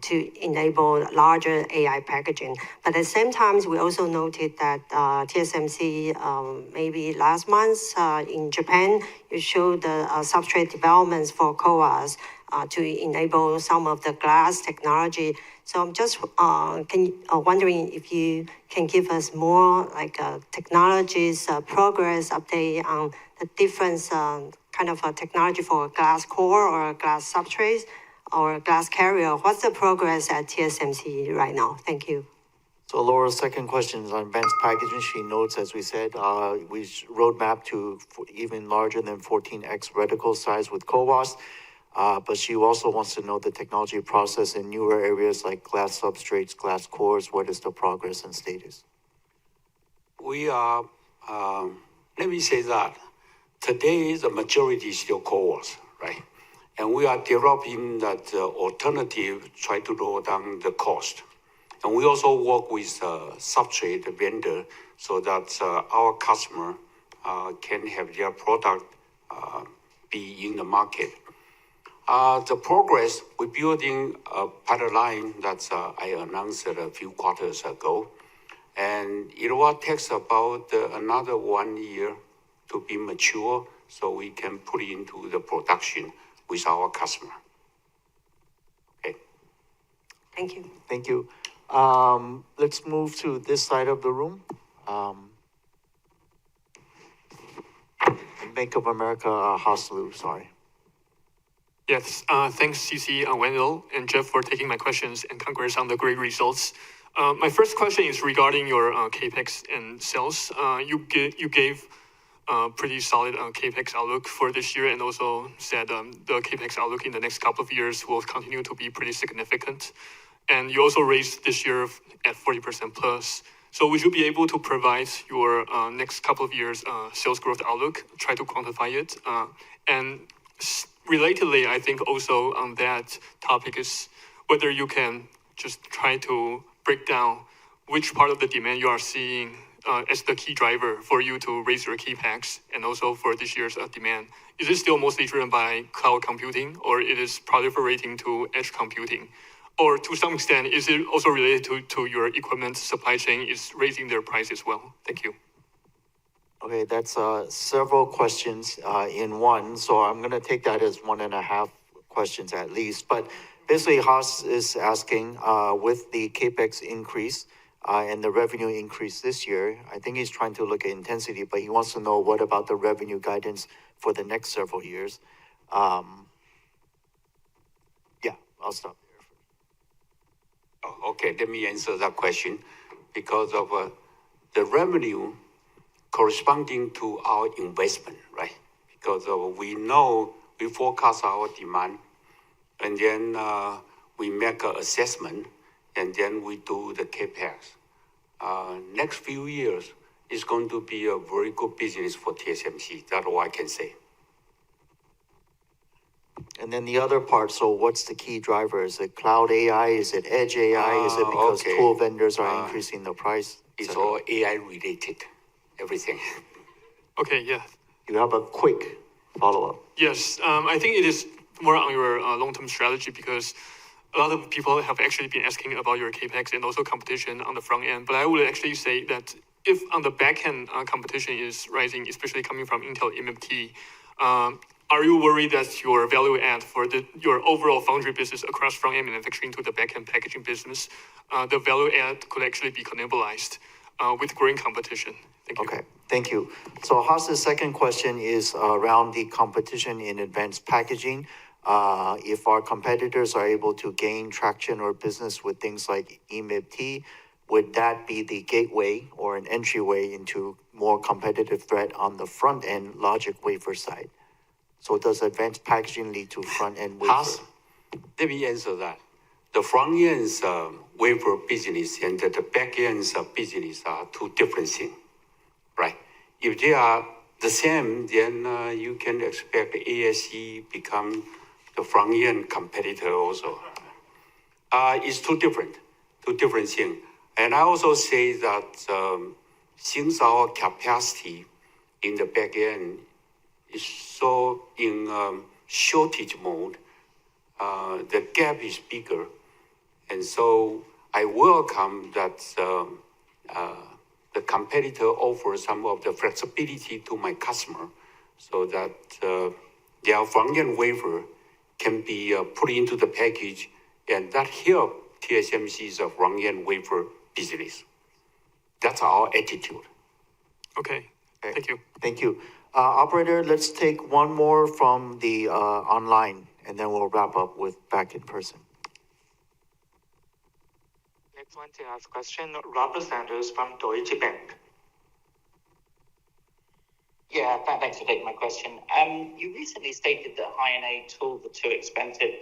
to enable larger AI packaging. But at the same time, we also noted that TSMC maybe last month in Japan, you showed the substrate developments for CoWoS to enable some of the glass technology. So I'm just wondering if you can give us more like technologies progress update on the different kind of technology for glass core or glass substrates or glass carrier. What's the progress at TSMC right now? Thank you. So Laura's second question is on advanced packaging. She notes, as we said, we roadmap to even larger than 14x reticle size with CoWoS. But she also wants to know the technology process in newer areas like glass substrates, glass cores. What is the progress and status? We are, let me say that today the majority is still CoWoS, right? And we are developing that alternative, try to lower down the cost. And we also work with substrate vendor so that our customer can have their product be in the market. The progress, we're building a pilot line that I announced a few quarters ago. And it will take about another 1 year to be mature so we can put it into the production with our customer. Okay. Thank you. Thank you. Let's move to this side of the room. Bank of America, Haslu, sorry. Yes, thanks CC, Wendell, and Jeff for taking my questions, and congrats on the great results. My first question is regarding your capex and sales. You gave pretty solid capex outlook for this year, and also said the capex outlook in the next couple of years will continue to be pretty significant. And you also raised this year at 40% plus. So would you be able to provide your next couple of years sales growth outlook, try to quantify it? And relatedly, I think also on that topic is whether you can just try to break down which part of the demand you are seeing as the key driver for you to raise your capex and also for this year's demand. Is it still mostly driven by cloud computing, or it is proliferating to edge computing? Or to some extent, is it also related to your equipment supply chain is raising their price as well? Thank you. Okay, that's several questions in one. So I'm going to take that as 1.5 questions at least. But basically, Haas is asking with the capex increase and the revenue increase this year, I think he's trying to look at intensity, but he wants to know what about the revenue guidance for the next several years. Yeah, I'll stop there. Okay, let me answer that question. Because of the revenue corresponding to our investment, right? Because we know we forecast our demand, and then we make an assessment, and then we do the capex. Next few years is going to be a very good business for TSMC. That's all I can say. And then the other part, so what's the key driver? Is it cloud AI? Is it edge AI? Is it because okay. tool vendors are increasing the price? It's all AI related, everything. Okay, yeah. You have a quick follow-up. Yes, I think it is more on your long-term strategy, because a lot of people have actually been asking about your capex and also competition on the front end. But I would actually say that if on the back end competition is rising, especially coming from Intel EMIB-T, are you worried that your value add for your overall foundry business across front-end manufacturing to the back-end packaging business, the value add could actually be cannibalized with growing competition? Thank you. Okay, thank you. So Haas's second question is around the competition in advanced packaging. If our competitors are able to gain traction or business with things like EMIB-T, would that be the gateway or an entryway into more competitive threat on the front-end logic wafer side? So does advanced packaging lead to front-end wafer? Haas, let me answer that. The front-end wafer business and the back-end business are two different things, right? If they are the same, then you can expect ASE become the front-end competitor also. It's two different things. And I also say that since our capacity in the back-end is so in shortage mode, the gap is bigger. And so I welcome that the competitor offers some of the flexibility to my customer so that their front-end wafer can be put into the package, and that help TSMC's front-end wafer business. That's our attitude. Okay, thank you. Thank you. Operator, let's take one more from the online, and then we'll wrap up with back in person. Next one to ask question, Robert Sanders from Deutsche Bank. Yeah, thanks for taking my question. You recently stated that High-NA tools are too expensive,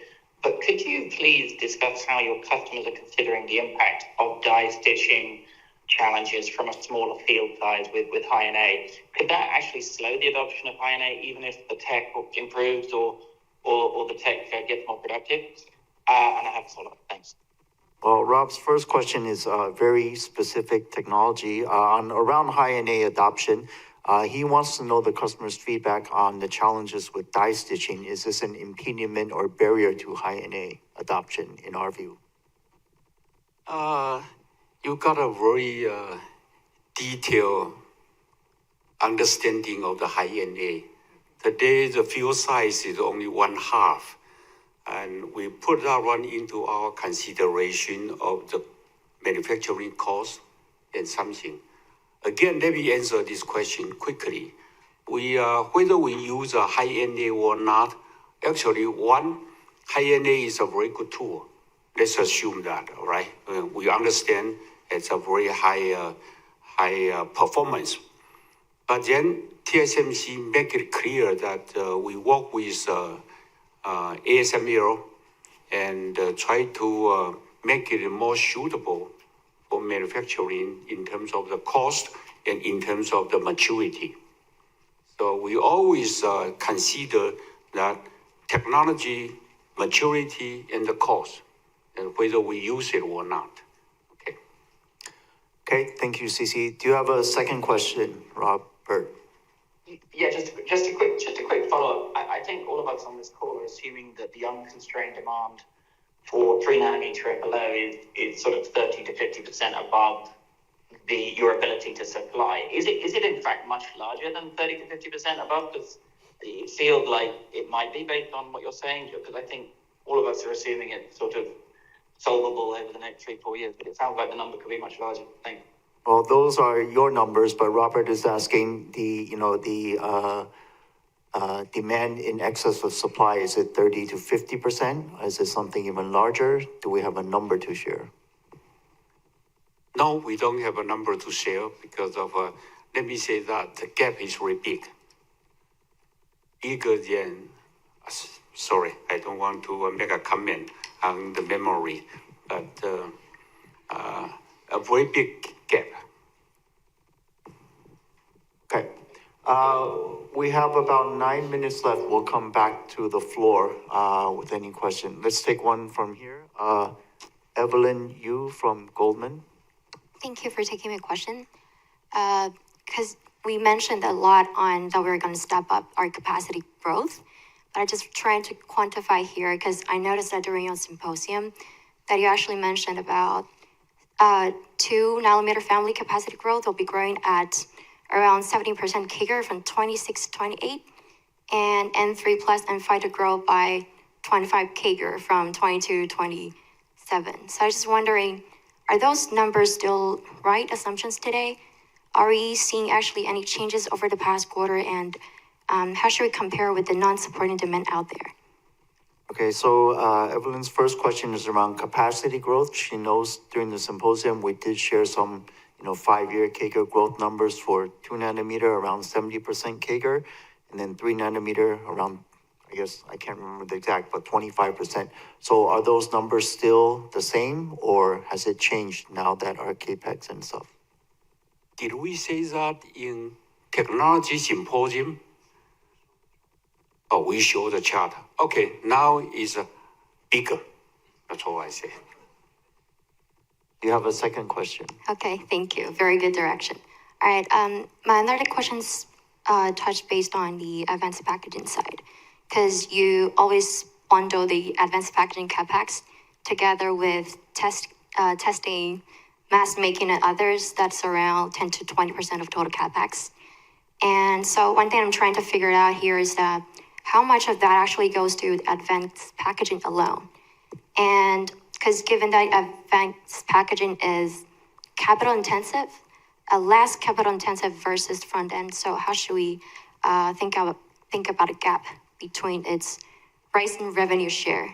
but could you please discuss how your customers are considering the impact of die stitching challenges from a smaller field size with High-NA? Could that actually slow the adoption of High-NA even if the tech improves or the tech gets more productive? And I have a follow-up. Thanks. Well, Rob's first question is very specific technology around High-NA adoption. He wants to know the customer's feedback on the challenges with die stitching. Is this an impediment or barrier to High-NA adoption in our view? You got a very detailed understanding of the High-NA. Today, the field size is only 1/2 And we put that one into our consideration of the manufacturing cost and something. Again, let me answer this question quickly. Whether we use a high NA or not, actually one high NA is a very good tool. Let's assume that, all right? We understand it's a very high performance. But then TSMC make it clear that we work with ASML and try to make it more suitable for manufacturing in terms of the cost and in terms of the maturity. So we always consider that technology, maturity, and the cost, and whether we use it or not. Okay. Okay, thank you, CC. Do you have a second question, Robert? Yeah, just a quick follow-up. I think all of us on this call are assuming that the unconstrained demand for 3 nanometer and below is sort of 30 to 50% above your ability to supply. Is it in fact much larger than 30 to 50% above? Because it feels like it might be based on what you're saying, because I think all of us are assuming it's sort of solvable over the next 3-4 years, but it sounds like the number could be much larger. Thank you. Well, those are your numbers, but Robert is asking demand in excess of supply. Is it 30 to 50%? Is it something even larger? Do we have a number to share? No, we don't have a number to share because of, let me say that the gap is very big. Bigger than, sorry, I don't want to make a comment on the memory, but a very big gap. Okay. We have about 9 minutes left. We'll come back to the floor with any question. Let's take one from here. Evelyn Yu from Goldman. Thank you for taking my question. Because we mentioned a lot on that we're going to step up our capacity growth, but I'm just trying to quantify here because I noticed that during your symposium that you actually mentioned about 2 nanometer family capacity growth will be growing at around 70% CAGR from 26 to 28, and N3 plus N5 to grow by 25 CAGR from 22 to 27. So I was just wondering, are those numbers still right assumptions today? Are we seeing actually any changes over the past quarter, and how should we compare with the non-supporting demand out there? Okay, so Evelyn's first question is around capacity growth. She knows during the symposium we did share some 5-year CAGR growth numbers for 2 nanometer around 70% CAGR, and then 3 nanometer around, I guess, I can't remember the exact, but 25%. So are those numbers still the same, or has it changed now that our CAPEX and stuff? Did we say that in technology symposium? Oh, we show the chart. Okay, now is bigger. That's all I say. You have a second question. Okay, thank you. Very good direction. All right, my another question's touch based on the advanced packaging side, because you always bundle the advanced packaging CapEx together with testing, mask making, and others. That's around 10 to 20% of total CapEx. And so one thing I'm trying to figure out here is that how much of that actually goes to advanced packaging alone? And because given that advanced packaging is capital intensive, less capital intensive versus front end, so how should we think about a gap between its rising revenue share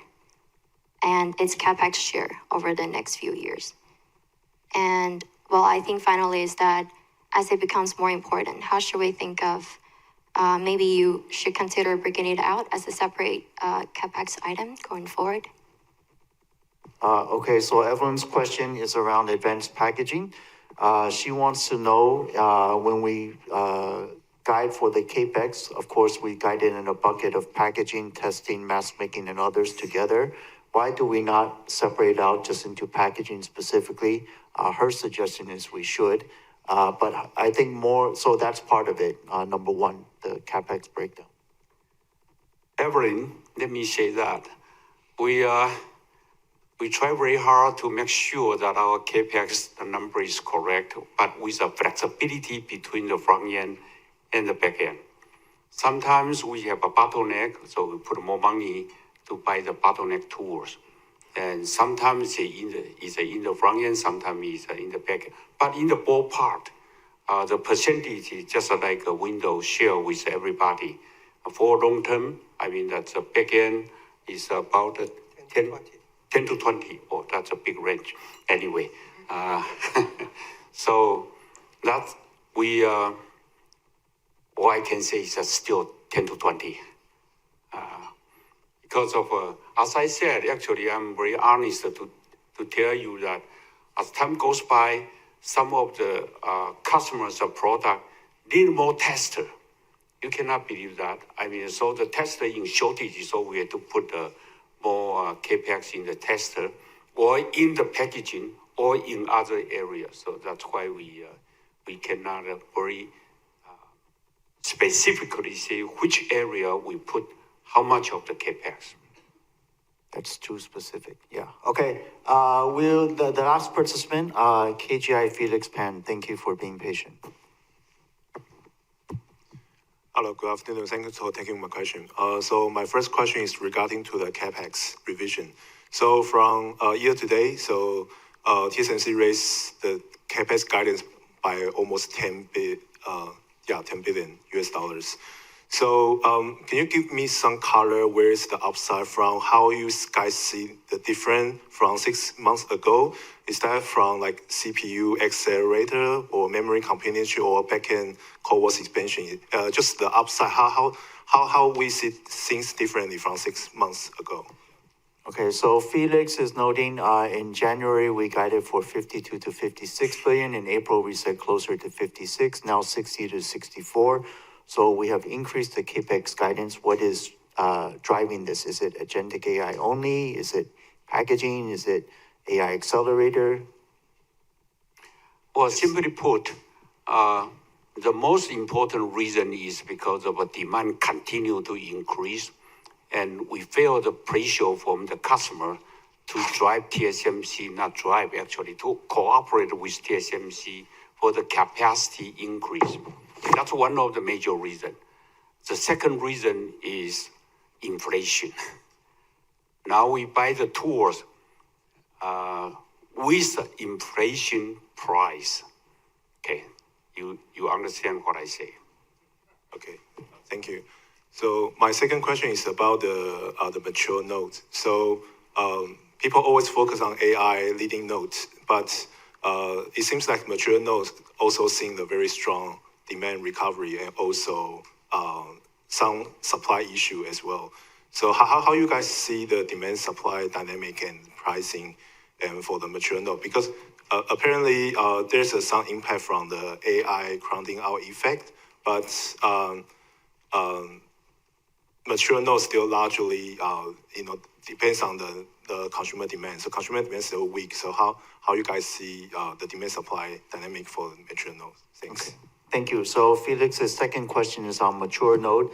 and its CapEx share over the next few years? And well, I think finally is that as it becomes more important, how should we think of maybe you should consider breaking it out as a separate CapEx item going forward? Okay, so Evelyn's question is around advanced packaging. She wants to know when we guide for the CAPEX, of course, we guide it in a bucket of packaging, testing, mask making, and others together. Why do we not separate out just into packaging specifically? Her suggestion is we should, but I think more, so that's part of it, number one, the CAPEX breakdown. Evelyn, let me say that we try very hard to make sure that our CAPEX, the number is correct, but with a flexibility between the front end and the back end. Sometimes we have a bottleneck, so we put more money to buy the bottleneck tools. And sometimes it's in the front end, sometimes it's in the back end. But in the ballpark, the percentage is just like a window share with everybody. For long term, I mean, that's a back end is about 10 to 20. Oh, that's a big range. Anyway, so that's all I can say is that still 10 to 20. Because of, as I said, actually, I'm very honest to tell you that as time goes by, some of the customers of product need more tester. You cannot believe that. I mean, so the tester in shortage, so we have to put more capex in the tester, or in the packaging, or in other areas. So that's why we cannot very specifically say which area we put how much of the capex. That's too specific. Yeah. Okay. The last participant, KGI Felix Pan. Thank you for being patient. Hello, good afternoon. Thank you for taking my question. So my first question is regarding to the capex revision. So from year to date, so TSMC raised the capex guidance by almost 10 billion US dollars. So can you give me some color? Where is the upside from? How you guys see the difference from 6 months ago? Is that from like CPU accelerator or memory componentry or backend CoWoS expansion? Just the upside. How we see things differently from 6 months ago? Okay, so Felix is noting in January we guided for 52 to 56 billion. In April we said closer to 56. Now 60 to 64. So we have increased the capex guidance. What is driving this? Is it agentic AI only? Is it packaging? Is it AI accelerator? Well, simply put, the most important reason is because of a demand continue to increase, and we feel the pressure from the customer to drive TSMC, not drive actually, to cooperate with TSMC for the capacity increase. That's one of the major reasons. The second reason is inflation. Now we buy the tools with inflation price. Okay, you understand what I say? Okay, thank you. So my second question is about the mature nodes. So people always focus on AI leading nodes, but it seems like mature nodes also seeing a very strong demand recovery and also some supply issue as well. So how you guys see the demand supply dynamic and pricing and for the mature node? Because apparently there's some impact from the AI crowding out effect, but mature nodes still largely depends on the consumer demand. So consumer demand is still weak. So how you guys see the demand supply dynamic for the mature nodes? Thanks. Okay. Thank you. So Felix's second question is on mature node.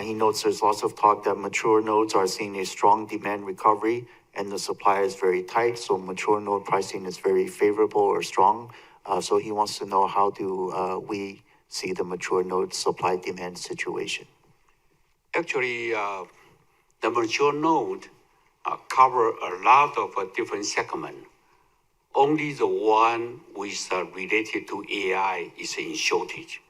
He notes there's lots of talk that mature nodes are seeing a strong demand recovery and the supply is very tight. So mature node pricing is very favorable or strong. So he wants to know how do we see the mature node supply demand situation? Actually, the mature node cover a lot of different segments. Only the one with related to AI is in shortage,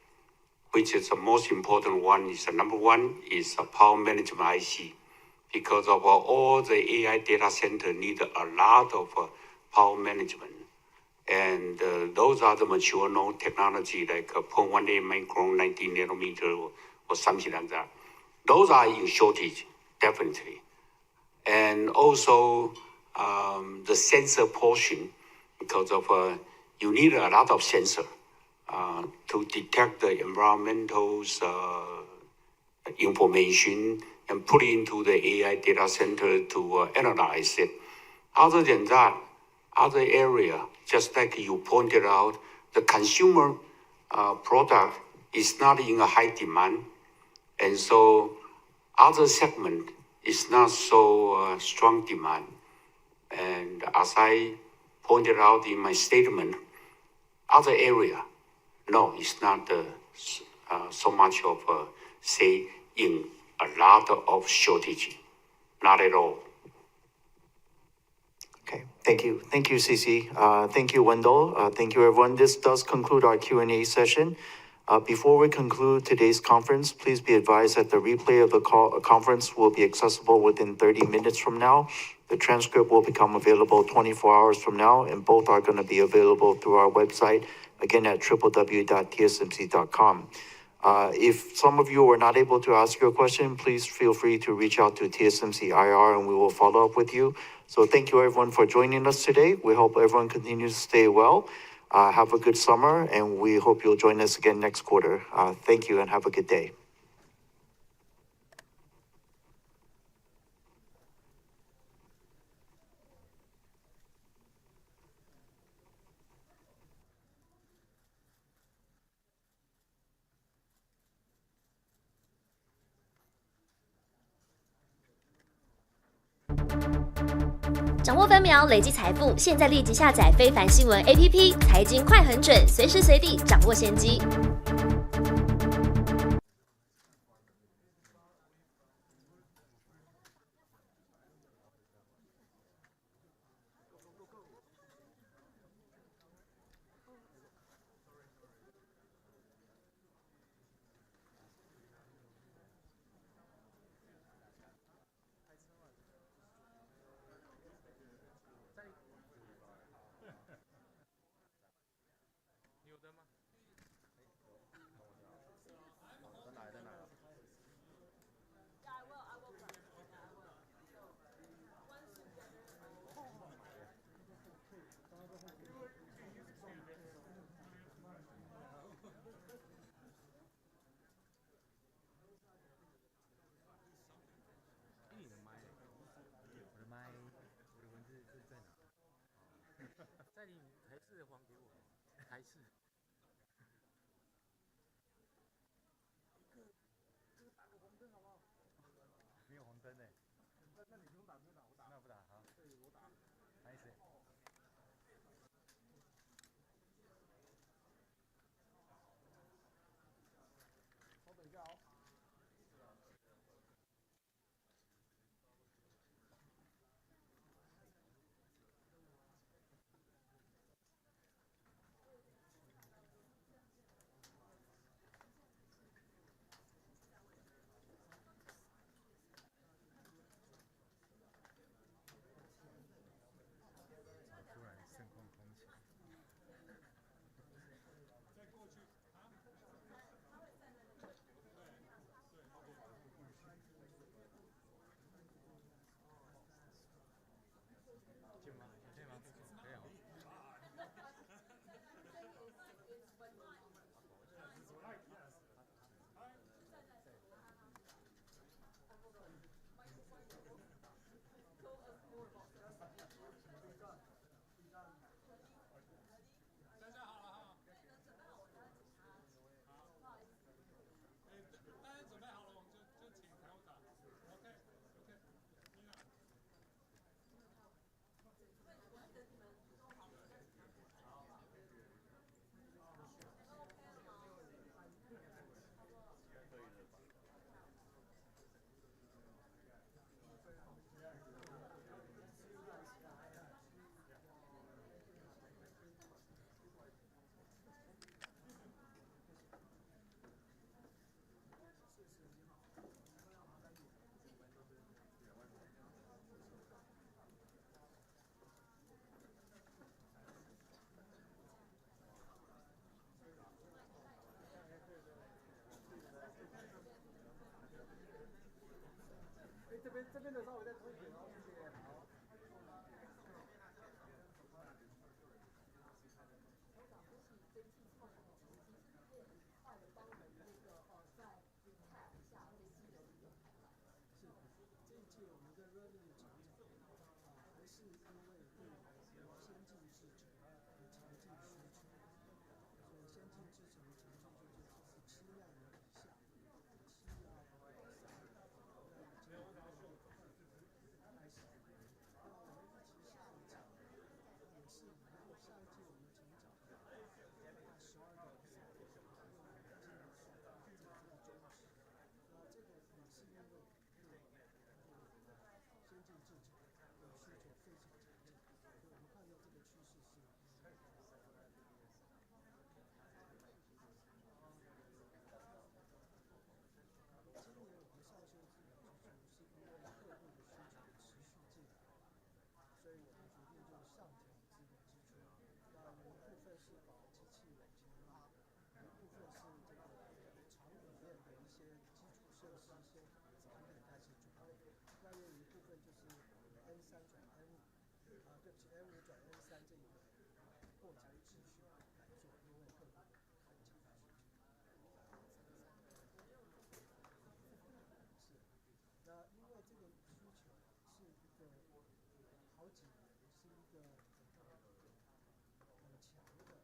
which is the most important one. Is number one is power management IC, because of all the AI data center need a lot of power management, and those are the mature node technology like 0.18 micron, 19 nanometer, or something like that. Those are in shortage, definitely, and also the sensor portion. Because of you need a lot of sensor to detect the environmental information and put it into the AI data center to analyze it. Other than that, other area, just like you pointed out, the consumer product is not in a high demand, and so other segment is not so strong demand. And as I pointed out in my statement, other area, no, it's not so much of, say, in a lot of shortage. Not at all. Okay, thank you. Thank you, CC. Thank you, Wendell. Thank you, everyone. This does conclude our Q&A session. Before we conclude today's conference, please be advised that the replay of the conference will be accessible within 30 minutes from now. The transcript will become available 24 hours from now, and both are going to be available through our website, again at www.tsmc.com. If some of you were not able to ask your question, please feel free to reach out to TSMC IR and we will follow up with you. So thank you everyone for joining us today. We hope everyone continues to stay well. Have a good summer, and we hope you'll join us again next quarter. Thank you and have a good day. Thank you. 掌握分秒，累积财富。现在立即下载非凡新闻 APP， 财经快很准，随时随地掌握先机。在你台式还给我，台式。打个红灯好不好？没有红灯哎。那你不用打，不用打，我打。那不打好。对，我打。还是。稍等一下哦。这边的稍微再拖一点哦，谢谢。好。对不起 N5转 N3这个过程持续来做，因为客户看进去。是，那因为这个需求是一个好几年是一个很强的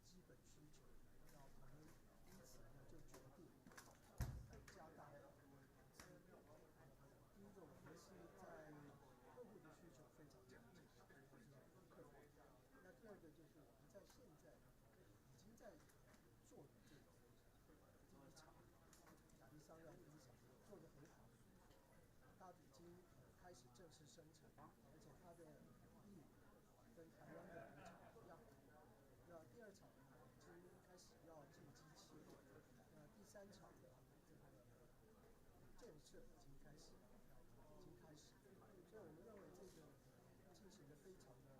基本需求，那我们因此呢就决定加大。第一个，我们是在客户的需求非常强劲，就是客户。那第二个就是我们在现在已经在做的这个第一场亚利桑那第一场做得很好，它已经开始正式生产，而且它的义务跟台湾的工厂一样。那第二场已经开始要进机器，那第三场的这个建设已经开始，所以我们认为这个进行的非常的